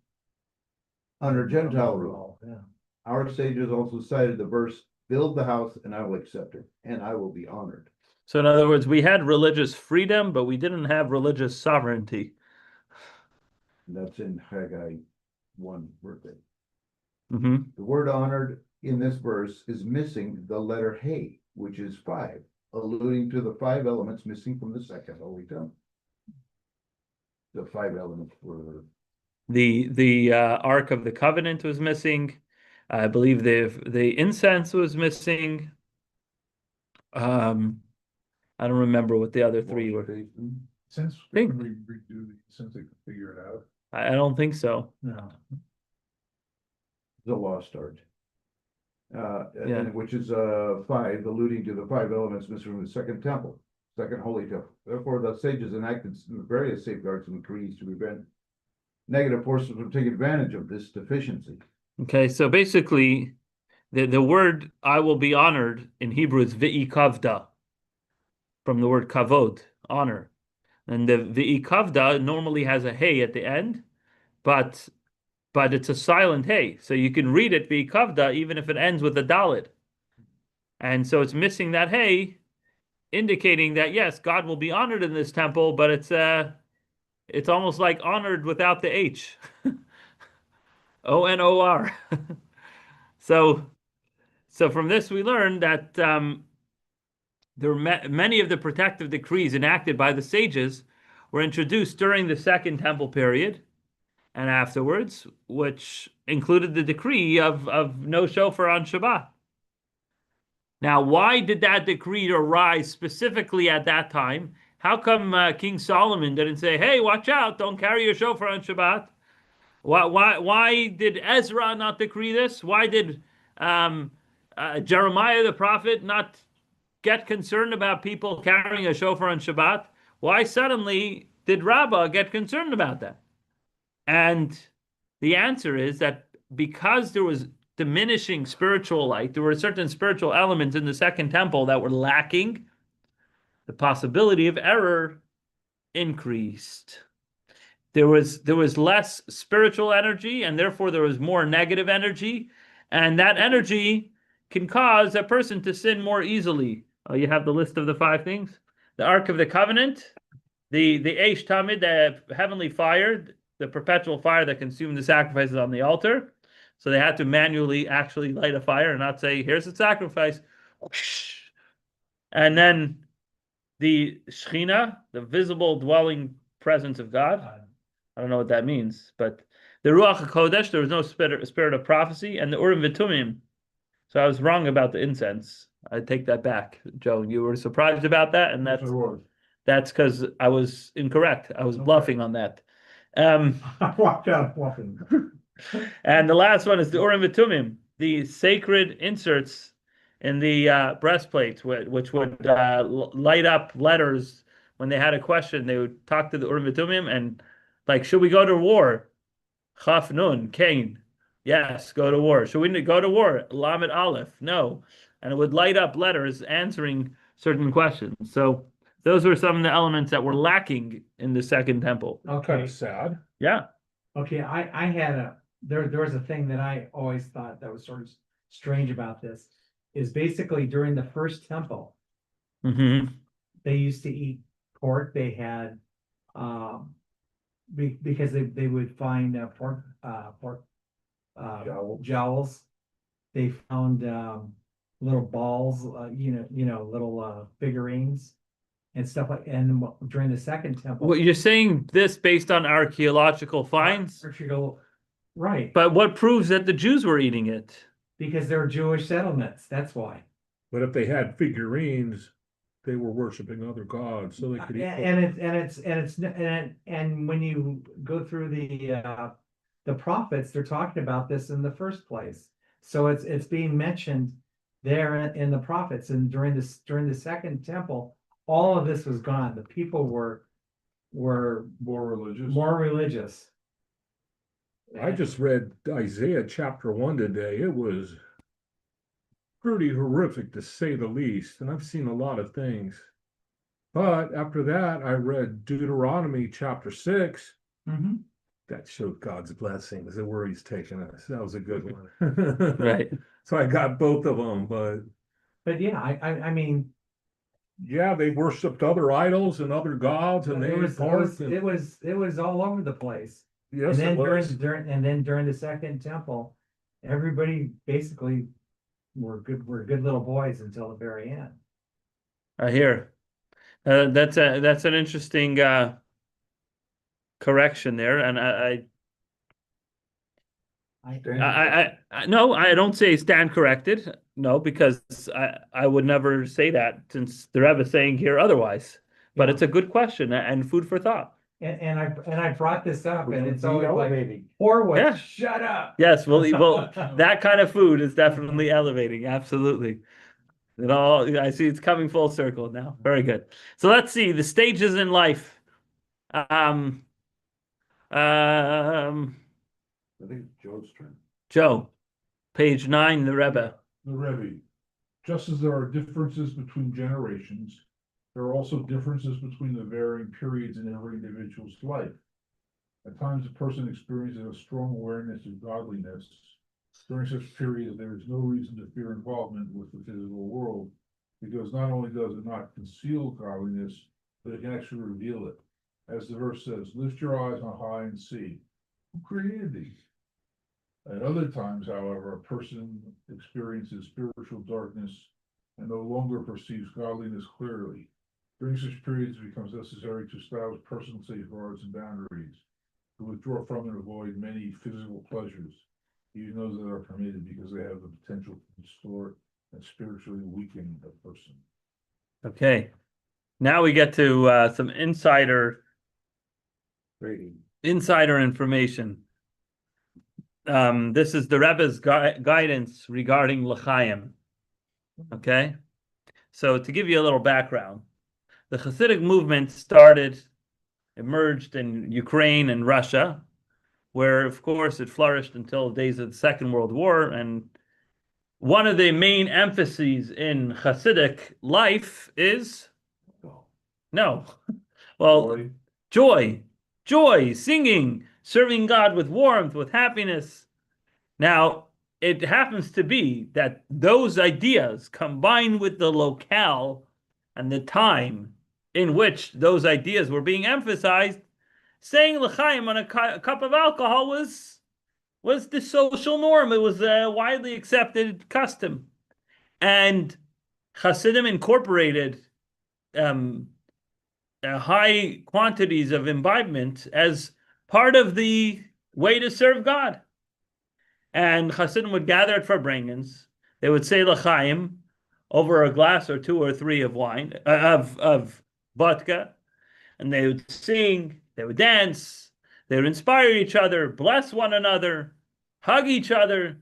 under Gentile rule. Yeah. Our sages also cited the verse, build the house and I will accept it, and I will be honored. So in other words, we had religious freedom, but we didn't have religious sovereignty. And that's in Haggai 1 verse 8. Mm-hmm. The word honored in this verse is missing the letter He, which is 5, alluding to the 5 elements missing from the Second Holy Temple. The 5 elements were The Ark of the Covenant was missing. I believe the incense was missing. I don't remember what the other three were. Since Think- when we redo the, since they can figure it out. I don't think so. No. The lost art. Yeah. And which is, five, alluding to the five elements missing from the second temple, second holy temple. Therefore, the sages enacted various safeguards and decrees to prevent negative forces from taking advantage of this deficiency. Okay, so basically, the word "I will be honored" in Hebrew is "ve'ikavda," from the word kavod, honor, and the ve'ikavda normally has a hey at the end, but it's a silent hey, so you can read it ve'ikavda even if it ends with a dalid, and so it's missing that hey, indicating that yes, God will be honored in this temple, but it's almost like honored without the H. ONOR. So from this we learn that there were many of the protective decrees enacted by the sages were introduced during the Second Temple period and afterwards, which included the decree of no shofar on Shabbat. Now, why did that decree arise specifically at that time? How come King Solomon didn't say, "Hey, watch out! Don't carry your shofar on Shabbat"? Why did Ezra not decree this? Why did Jeremiah the prophet not get concerned about people carrying a shofar on Shabbat? Why suddenly did Rabbah get concerned about that? And the answer is that because there was diminishing spiritual light, there were certain spiritual elements in the Second Temple that were lacking, the possibility of error increased. There was less spiritual energy, and therefore there was more negative energy, and that energy can cause a person to sin more easily. Oh, you have the list of the 5 things: the Ark of the Covenant, the Eish Tamid, the heavenly fire, the perpetual fire that consumed the sacrifices on the altar. So they had to manually actually light a fire and not say, "Here's the sacrifice." And then the Shekhinah, the visible dwelling presence of God. I don't know what that means, but the Ruach HaKodesh, there was no spirit of prophecy, and the Urim V'Tumim. So I was wrong about the incense. I take that back, Joe. You were surprised about that, and Yes, I was. that's because I was incorrect. I was bluffing on that. And I walked out bluffing. the last one is the Urim V'Tumim, the sacred inserts in the breastplates, which would light up letters when they had a question. They would talk to the Urim V'Tumim and like, should we go to war? Chaf Nun, Cain. Yes, go to war. Should we go to war? Lamed Aleph. No. And it would light up letters answering certain questions. So those were some of the elements that were lacking in the Second Temple. Kind Okay, of sad. Yeah. okay, I had there was a thing that I always thought that was sort of strange about this, is basically during the first temple, Hmm. they used to eat pork. They had, because they would find pork jowls. They found little balls, little figurines and stuff like. And during the Second Temple, Well, you're saying this based on archaeological finds, right? but what proves that the Jews were eating it? Because there were Jewish settlements. That's why. But if they had figurines, they were worshiping other gods, so they could eat. And when you go through the prophets, they're talking about this in the first place. So it's being mentioned there in the prophets, and during the Second Temple, all of this was gone. The people were More religious. more religious. I just read Isaiah chapter 1 today. It was pretty horrific to say the least, and I've seen a lot of things. But after that, I read Deuteronomy chapter 6. Mhm. That showed God's blessings and where he's taking us. That was a good one. Right. So I got both of them, but But yeah, I mean, yeah, they worshiped other idols and other gods, and they it ate pork. and- was all over the place. Yes, And it then was. during the Second Temple, everybody basically were good little boys until the very end. I hear. That's an interesting correction there, and I no, I don't say stand corrected. No, because I would never say that since the Rebbe is saying here otherwise. But it's a good question and food for thought. And I brought this up and it's Would be always like, elevating. Horowitz, Yeah. shut up. Yes, well, that kind of food is definitely elevating. Absolutely. I see it's coming full circle now. Very good. So let's see the stages in life. Um, um, I think it's Joe's turn. Joe, page 9, the Rebbe. The Rebbe, just as there are differences between generations, there are also differences between the varying periods in every individual's life. At times, a person experiences a strong awareness of godliness. During such periods, there is no reason to fear involvement with the physical world, because not only does it not conceal godliness, but it can actually reveal it. As the verse says, lift your eyes on high and see, who created these? At other times, however, a person experiences spiritual darkness and no longer perceives godliness clearly. During such periods, it becomes necessary to establish personal safeguards and boundaries, to withdraw from and avoid many physical pleasures, even those that are permitted, because they have the potential to distort and spiritually weaken a person. Okay. Now we get to some insider information. This is the Rebbe's guidance regarding l'chaim. Okay, so to give you a little background, the Hasidic movement emerged in Ukraine and Russia, where of course it flourished until the days of the Second World War. And one of the main emphases in Hasidic life is no, well, joy, singing, serving God with warmth, with happiness. Now, it happens to be that those ideas combined with the locale and the time in which those ideas were being emphasized, saying l'chaim on a cup of alcohol was the social norm. It was a widely accepted custom. And Hasidim incorporated high quantities of imbibement as part of the way to serve God. And Hasidim would gather at Farbrengens. They would say l'chaim over a glass or two or three of wine, of vodka, and they would sing, they would dance, they would inspire each other, bless one another, hug each other,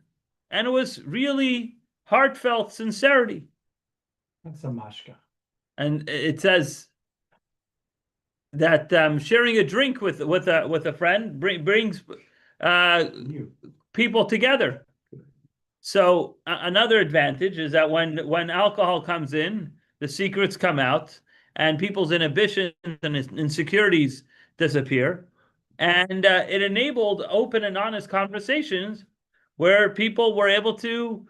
and it was really heartfelt sincerity. That's a mashka. And it says that sharing a drink with a friend brings people together. So another advantage is that when alcohol comes in, the secrets come out, and people's inhibitions and insecurities disappear, and it enabled open and honest conversations where people were able to.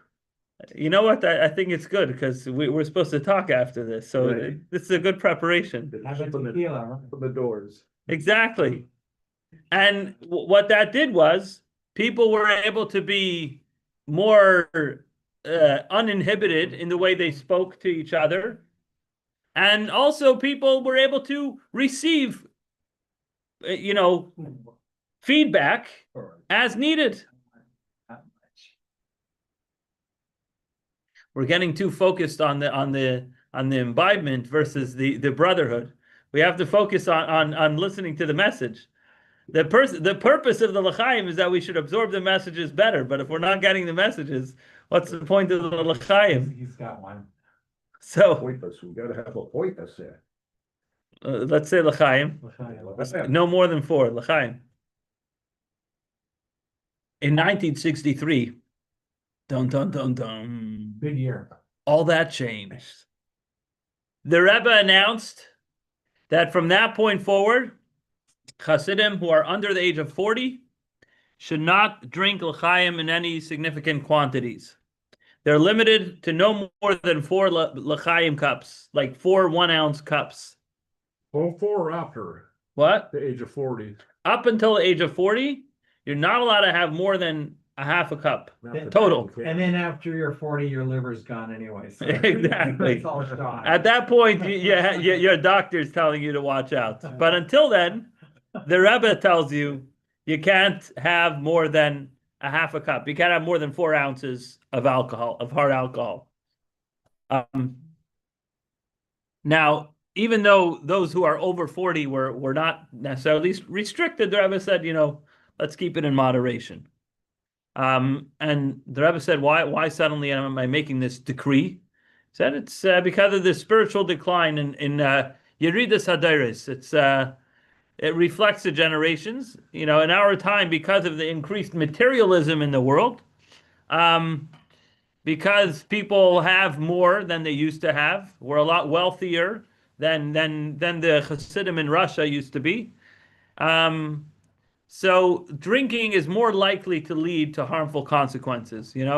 You know what? I think it's good because we're supposed to talk after this, so Right. this is a good preparation. Have a tequila, right? From the doors. Exactly. And what that did was people were able to be more uninhibited in the way they spoke to each other. And also people were able to receive, feedback as needed. We're getting too focused on the imbibement versus the brotherhood. We have to focus on listening to the message. The purpose of the l'chaim is that we should absorb the messages better. But if we're not getting the messages, what's the point of the l'chaim? He's got one. So Pointless. We gotta have a pointless there. let's say l'chaim. No more than 4 l'chaim. In 1963, dun dun dun dun. Big year. All that changed. The Rebbe announced that from that point forward, Hasidim who are under the age of 40 should not drink l'chaim in any significant quantities. They're limited to no more than 4 l'chaim cups, like 4 1-ounce cups. Before or after What? the age of 40? Up until the age of 40, you're not allowed to have more than a half a cup. After Total. that, okay. And then after you're 40, your liver's gone anyway. So Exactly. It's all shot. At that point, your doctor's telling you to watch out. But until then, the Rebbe tells you you can't have more than a half a cup. You can't have more than 4 ounces of alcohol, of hard alcohol. Now, even though those who are over 40 were not necessarily restricted, the Rebbe said, let's keep it in moderation. And the Rebbe said, why suddenly am I making this decree? He said it's because of the spiritual decline in Yeridas Hadaris. It reflects the generations. In our time, because of the increased materialism in the world, because people have more than they used to have, we're a lot wealthier than the Hasidim in Russia used to be. So drinking is more likely to lead to harmful consequences. In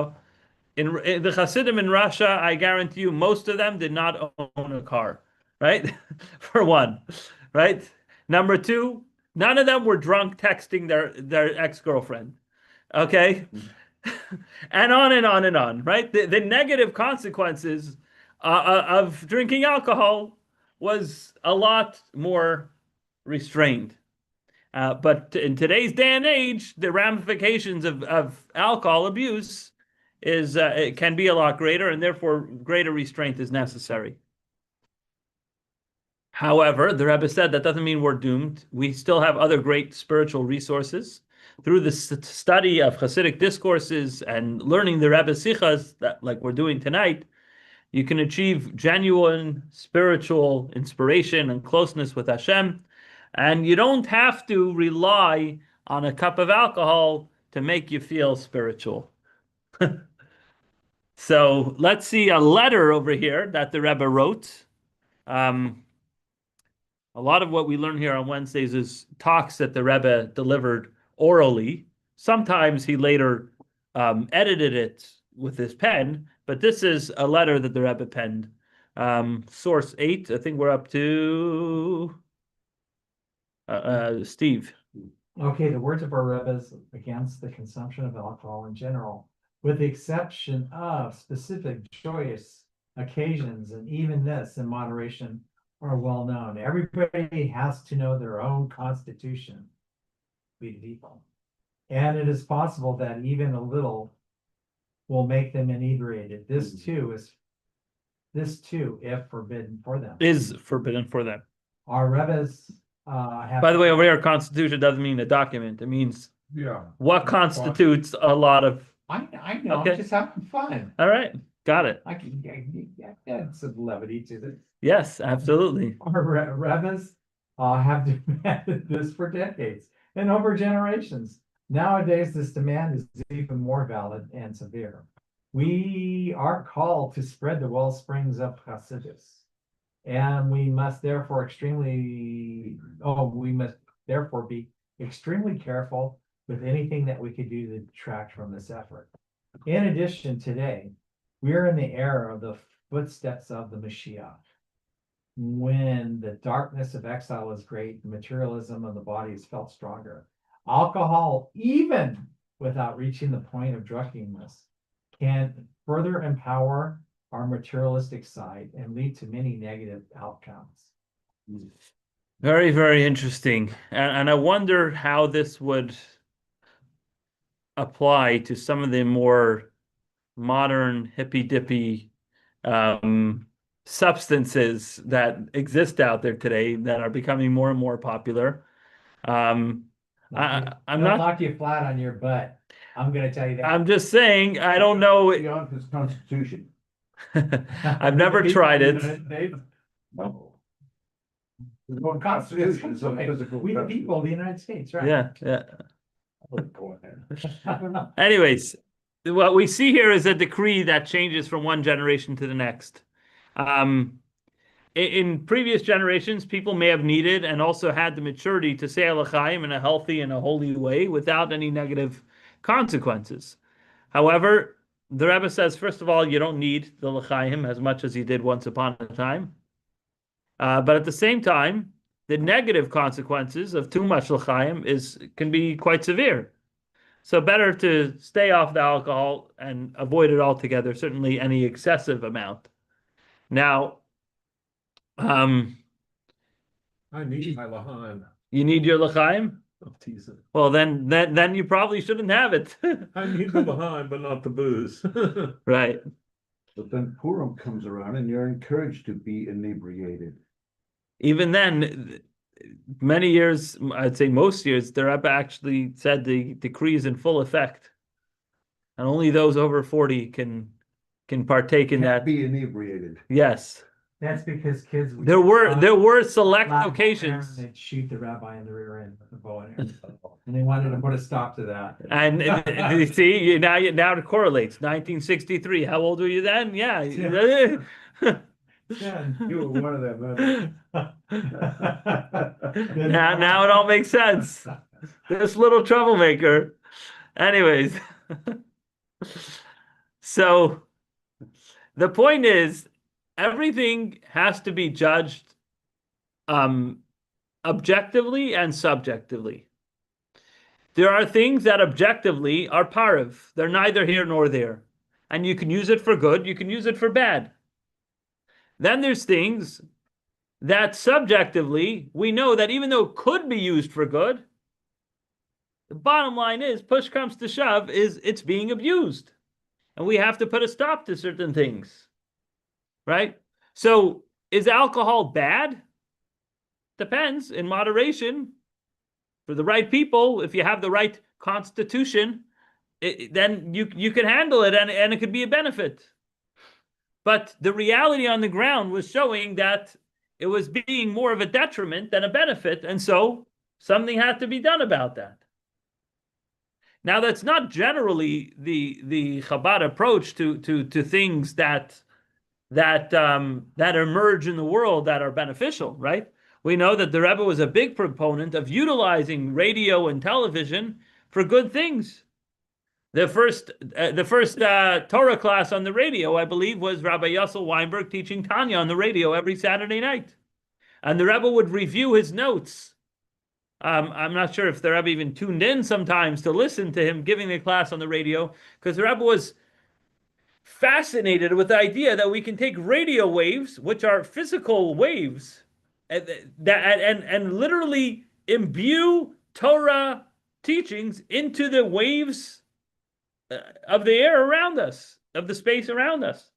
the Hasidim in Russia, I guarantee you, most of them did not own a car, right? For one, right? Number two, none of them were drunk texting their ex-girlfriend. Okay? And on and on and on, right? The negative consequences of drinking alcohol was a lot more restrained. But in today's day and age, the ramifications of alcohol abuse it can be a lot greater, and therefore greater restraint is necessary. However, the Rebbe said that doesn't mean we're doomed. We still have other great spiritual resources. Through the study of Hasidic discourses and learning the Rebbe Sichas, like we're doing tonight, you can achieve genuine spiritual inspiration and closeness with Hashem. And you don't have to rely on a cup of alcohol to make you feel spiritual. So let's see a letter over here that the Rebbe wrote. A lot of what we learn here on Wednesdays is talks that the Rebbe delivered orally. Sometimes he later edited it with his pen, but this is a letter that the Rebbe penned. Source 8, I think we're up to Steve. Okay, the words of our Rebbe's against the consumption of alcohol in general, with the exception of specific joyous occasions, and even this in moderation, are well known. Everybody has to know their own constitution, we the people. And it is possible that even a little will make them inebriated. This too, if forbidden for them. Is forbidden for them. Our Rebbe's have. By the way, over here, constitution doesn't mean a document. It means Yeah. what constitutes a lot of. I know, Okay. I'm just having fun. All right, got it. I can add some levity to this. Yes, absolutely. Our Rebbe's have demanded this for decades and over generations. Nowadays, this demand is even more valid and severe. We are called to spread the well springs of Hasidus, and we must therefore be extremely careful with anything that we could do to detract from this effort. In addition, today, we are in the era of the footsteps of the Mashiach, when the darkness of exile is great, the materialism of the body is felt stronger. Alcohol, even without reaching the point of drunkenness, can further empower our materialistic side and lead to many negative outcomes. Very, very interesting. And I wonder how this would apply to some of the more modern hippy-dippy substances that exist out there today that are becoming more and more popular. I'm They'll not. knock you flat on your butt. I'm going to tell you that. I'm just saying. I don't know. Beyond his constitution. I've never tried it. No. There's no constitution, it's a physical. We the people of the United States, right? Yeah, yeah. Go ahead. Anyways, what we see here is a decree that changes from one generation to the next. In previous generations, people may have needed and also had the maturity to say L'chaim in a healthy and a holy way without any negative consequences. However, the Rebbe says, first of all, you don't need the L'chaim as much as you did once upon a time. But at the same time, the negative consequences of too much L'chaim can be quite severe. So better to stay off the alcohol and avoid it altogether, certainly any excessive amount. Now, I need my L'chaim. you need your L'chaim? of teasing. Well, then you probably shouldn't have it. I need the behind, but not the booze. Right. But then Purim comes around and you're encouraged to be inebriated. Even then, many years, I'd say most years, the Rebbe actually said the decree is in full effect, and only those over 40 can partake in Can't that. be inebriated. Yes, That's because kids. would there were select slap occasions, They'd shoot the rabbi in the rear end with a bow and arrow. And they wanted to put a stop to that. and you see, now it correlates. 1963. How old were you then? Yeah. Yeah. You were one of them. Now it all makes sense. This little troublemaker. Anyways, so the point is, everything has to be judged objectively and subjectively. There are things that objectively are parav. They're neither here nor there. And you can use it for good, you can use it for bad. Then there's things that subjectively we know that even though it could be used for good, the bottom line is, push comes to shove, is it's being abused. And we have to put a stop to certain things. Right? So is alcohol bad? Depends. In moderation, for the right people, if you have the right constitution, then you can handle it and it could be a benefit. But the reality on the ground was showing that it was being more of a detriment than a benefit, and so something had to be done about that. Now, that's not generally the Chabad approach to things that emerge in the world that are beneficial, right? We know that the Rebbe was a big proponent of utilizing radio and television for good things. The first Torah class on the radio, I believe, was Rabbi Yossel Weinberg teaching Tanya on the radio every Saturday night. And the Rebbe would review his notes. I'm not sure if the Rebbe even tuned in sometimes to listen to him giving the class on the radio, because the Rebbe was fascinated with the idea that we can take radio waves, which are physical waves, and literally imbue Torah teachings into the waves of the air around us, of the space around us.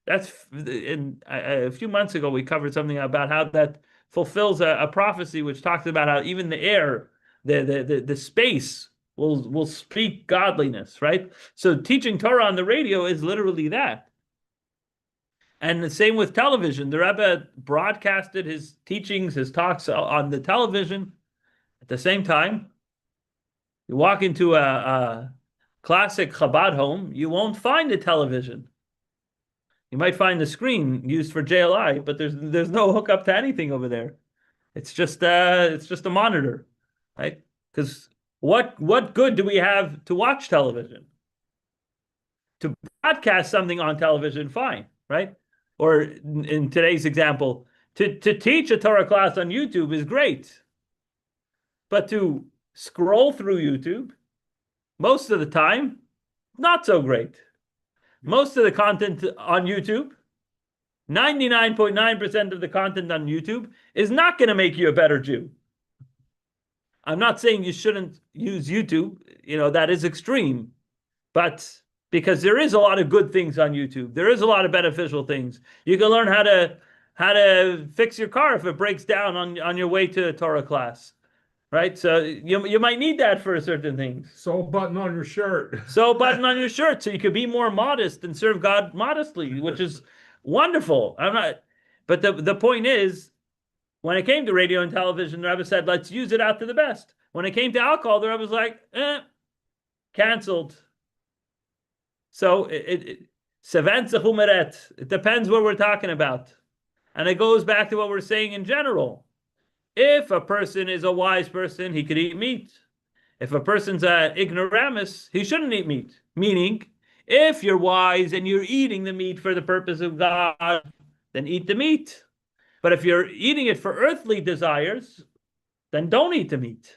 That's a few months ago we covered something about how that fulfills a prophecy which talks about how even the air, the space will speak godliness, right? So teaching Torah on the radio is literally that. And the same with television. The Rebbe broadcasted his teachings, his talks on the television. At the same time, you walk into a classic Chabad home, you won't find a television. You might find the screen used for JLI, but there's no hookup to anything over there. It's just a monitor, right? Because what good do we have to watch television? To broadcast something on television, fine, right? Or in today's example, to teach a Torah class on YouTube is great. But to scroll through YouTube, most of the time, not so great. Most of the content on YouTube, 99.9% of the content on YouTube is not going to make you a better Jew. I'm not saying you shouldn't use YouTube, that is extreme, but because there is a lot of good things on YouTube. There is a lot of beneficial things. You can learn how to fix your car if it breaks down on your way to a Torah class. Right? So you might need that for certain things. Sew a button on your shirt. Sew a button on your shirt so you could be more modest and serve God modestly, which is wonderful. But the point is, when it came to radio and television, the Rebbe said, let's use it out to the best. When it came to alcohol, the Rebbe was like, canceled. So it depends what we're talking about. And it goes back to what we're saying in general. If a person is a wise person, he could eat meat. If a person's an ignoramus, he shouldn't eat meat. Meaning, if you're wise and you're eating the meat for the purpose of God, then eat the meat. But if you're eating it for earthly desires, then don't eat the meat.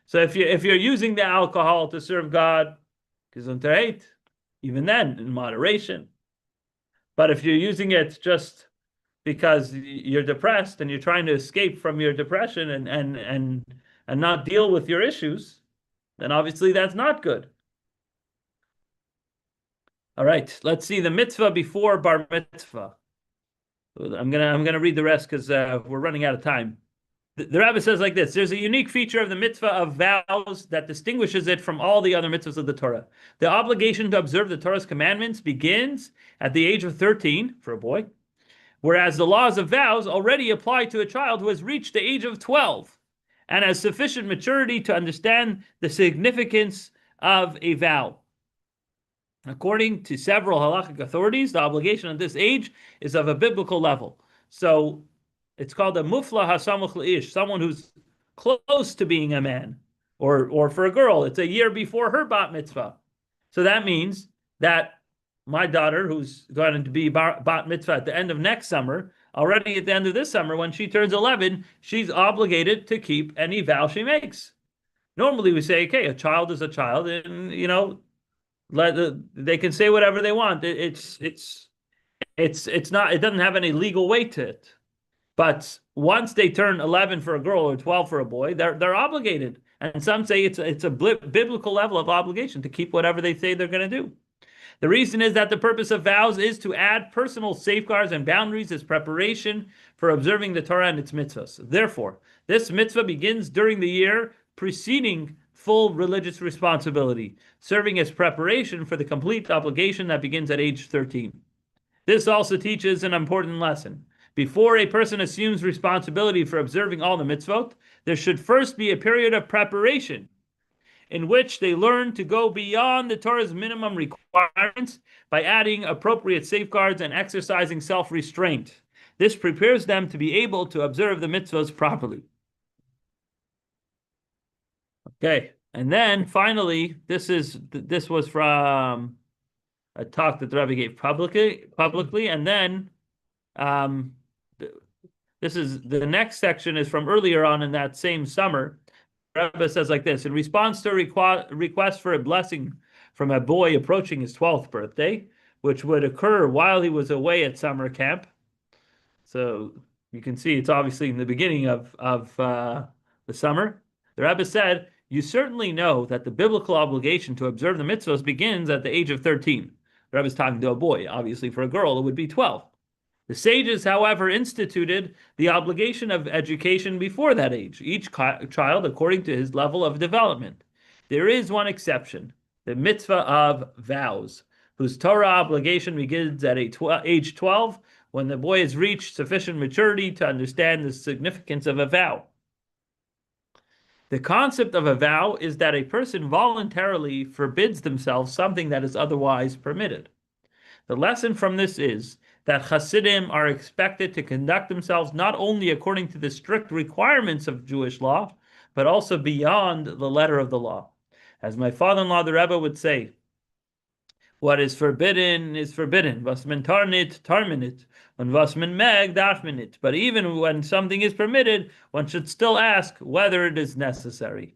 So if you're using the alcohol to serve God, even then, in moderation. But if you're using it just because you're depressed and you're trying to escape from your depression and and not deal with your issues, then obviously that's not good. All right, let's see the mitzvah before bar mitzvah. I'm gonna read the rest because we're running out of time. The Rebbe says like this: there's a unique feature of the mitzvah of vows that distinguishes it from all the other mitzvahs of the Torah. The obligation to observe the Torah's commandments begins at the age of 13 for a boy, whereas the laws of vows already apply to a child who has reached the age of 12 and has sufficient maturity to understand the significance of a vow. According to several halachic authorities, the obligation at this age is of a biblical level. So it's called a mufla hasamuch leish, someone who's close to being a man. Or for a girl, it's a year before her bat mitzvah. So that means that my daughter, who's going to be bat mitzvah at the end of next summer, already at the end of this summer, when she turns 11, she's obligated to keep any vow she makes. Normally we say, okay, a child is a child, and they can say whatever they want. It's not. It doesn't have any legal weight to it. But once they turn 11 for a girl or 12 for a boy, they're obligated. And some say it's a biblical level of obligation to keep whatever they say they're going to do. The reason is that the purpose of vows is to add personal safeguards and boundaries as preparation for observing the Torah and its mitzvahs. Therefore, this mitzvah begins during the year preceding full religious responsibility, serving as preparation for the complete obligation that begins at age 13. This also teaches an important lesson. Before a person assumes responsibility for observing all the mitzvot, there should first be a period of preparation in which they learn to go beyond the Torah's minimum requirements by adding appropriate safeguards and exercising self-restraint. This prepares them to be able to observe the mitzvahs properly. Okay, and then finally, this was from a talk that the Rebbe gave publicly, and then this is the next section is from earlier on in that same summer. The Rebbe says like this: in response to a request for a blessing from a boy approaching his 12th birthday, which would occur while he was away at summer camp. So you can see it's obviously in the beginning of the summer. The Rebbe said, you certainly know that the biblical obligation to observe the mitzvahs begins at the age of 13. The Rebbe is talking to a boy. Obviously, for a girl, it would be 12. The sages, however, instituted the obligation of education before that age, each child according to his level of development. There is one exception, the mitzvah of vows, whose Torah obligation begins at age 12, when the boy has reached sufficient maturity to understand the significance of a vow. The concept of a vow is that a person voluntarily forbids themselves something that is otherwise permitted. The lesson from this is that Hasidim are expected to conduct themselves not only according to the strict requirements of Jewish law, but also beyond the letter of the law. As my father-in-law, the Rebbe, would say, what is forbidden is forbidden. Was men tarnit, tarminit. And was men meg, darfminit. But even when something is permitted, one should still ask whether it is necessary.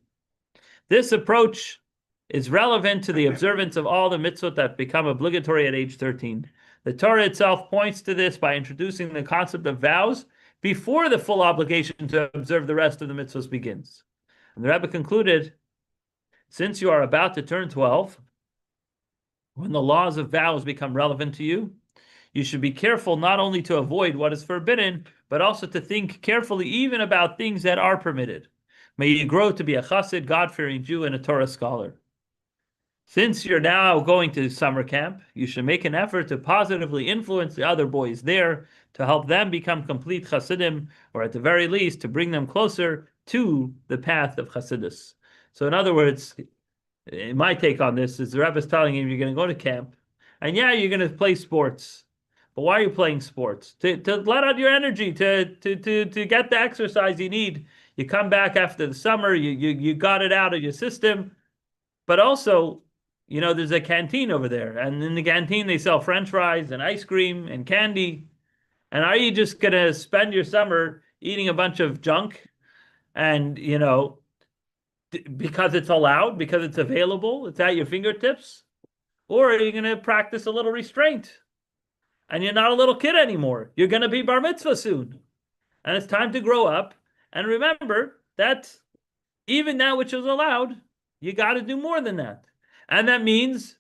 This approach is relevant to the observance of all the mitzvot that become obligatory at age 13. The Torah itself points to this by introducing the concept of vows before the full obligation to observe the rest of the mitzvahs begins. And the Rebbe concluded, since you are about to turn 12, when the laws of vows become relevant to you, you should be careful not only to avoid what is forbidden, but also to think carefully even about things that are permitted. May you grow to be a chassid, God-fearing Jew, and a Torah scholar. Since you're now going to summer camp, you should make an effort to positively influence the other boys there to help them become complete chassidim, or at the very least, to bring them closer to the path of chassidus. So in other words, my take on this is the Rebbe is telling him you're going to go to camp, and yeah, you're going to play sports. But why are you playing sports? To let out your energy, to get the exercise you need. You come back after the summer, you got it out of your system. But also, there's a canteen over there, and in the canteen they sell French fries and ice cream and candy. And are you just going to spend your summer eating a bunch of junk and, because it's allowed, because it's available, it's at your fingertips? Or are you going to practice a little restraint? And you're not a little kid anymore. You're going to be bar mitzvah soon. And it's time to grow up. And remember that even that which is allowed, you got to do more than that. And that means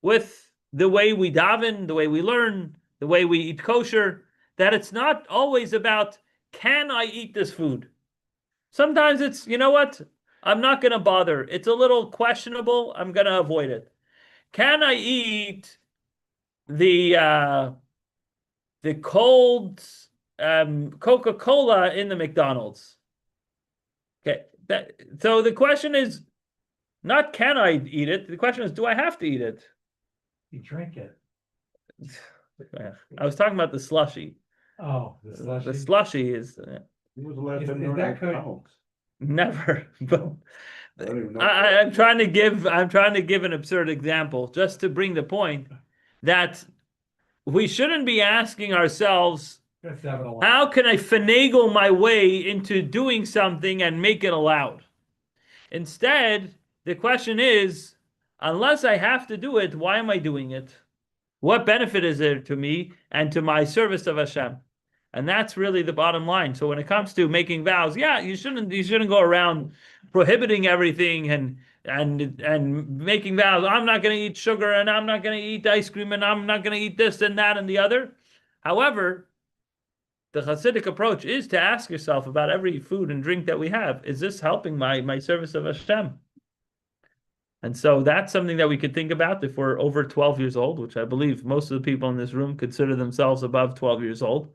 with the way we daven, the way we learn, the way we eat kosher, that it's not always about, can I eat this food? Sometimes it's, you know what? I'm not going to bother. It's a little questionable. I'm going to avoid it. Can I eat the cold Coca-Cola in the McDonald's? Okay. So the question is not can I eat it? The question is, do I have to eat it? You drink it. I was talking about the slushy. Oh, the slushy. The slushy is When was the last Is- time is you were that at good? McDonald's? never. But I don't even know. I'm trying to give an absurd example just to bring the point that we shouldn't be asking ourselves, Let's have it a lot. how can I finagle my way into doing something and make it allowed? Instead, the question is, unless I have to do it, why am I doing it? What benefit is there to me and to my service of Hashem? And that's really the bottom line. So when it comes to making vows, yeah, you shouldn't go around prohibiting everything and making vows. I'm not going to eat sugar and I'm not going to eat ice cream and I'm not going to eat this and that and the other. However, the Hasidic approach is to ask yourself about every food and drink that we have. Is this helping my service of Hashem? And so that's something that we could think about if we're over 12 years old, which I believe most of the people in this room consider themselves above 12 years old.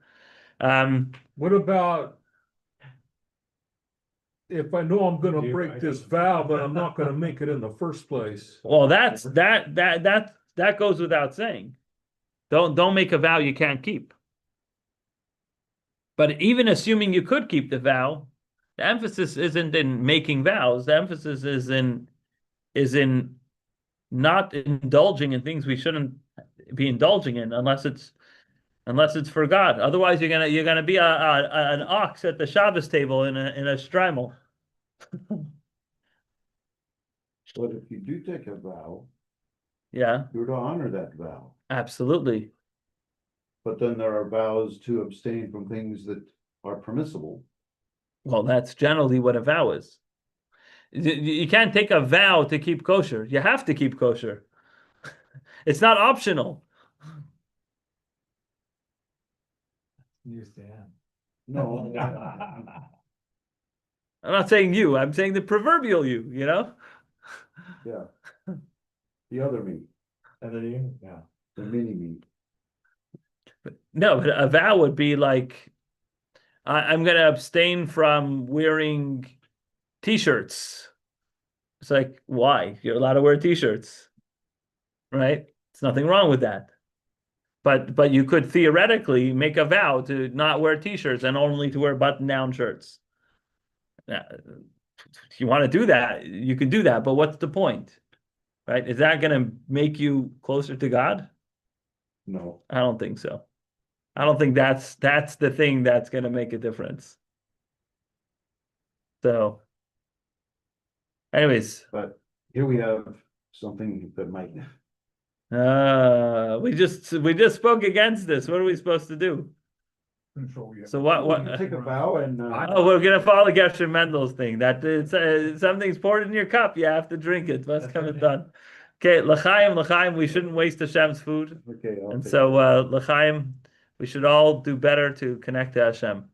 What about if I know I'm gonna break this vow, but I'm not gonna make it in the first place? Well, that goes without saying. Don't make a vow you can't keep. But even assuming you could keep the vow, the emphasis isn't in making vows. The emphasis is in not indulging in things we shouldn't be indulging in unless it's for God. Otherwise, you're gonna be an ox at the Shabbos table in a shtreimel. But if you do take a vow, Yeah, you're to honor that vow. absolutely. But then there are vows to abstain from things that are permissible. Well, that's generally what a vow is. You can't take a vow to keep kosher. You have to keep kosher. It's not optional. You stand. No. I'm not saying you. I'm saying the proverbial you. You know. Yeah. The other me, And then you, yeah. the mini me. No, but a vow would be like, I'm going to abstain from wearing t-shirts. It's like, why? You're allowed to wear t-shirts, right? There's nothing wrong with that. But you could theoretically make a vow to not wear t-shirts and only to wear button-down shirts. Now, if you want to do that, you can do that. But what's the point, right? Is that going to make you closer to God? No. I don't think so. I don't think that's the thing that's going to make a difference. So, anyways, But here we have something that might, we just spoke against this. What are we supposed to do? Control, yeah. So what? you take a vow and, Oh, we're gonna follow Gershon Mendel's thing. That it's something's poured in your cup. You have to drink it. What's That's come right. and done? Okay, l'chaim. We shouldn't waste Hashem's food, okay, I'll and take so l'chaim. We should all do better to connect to Hashem.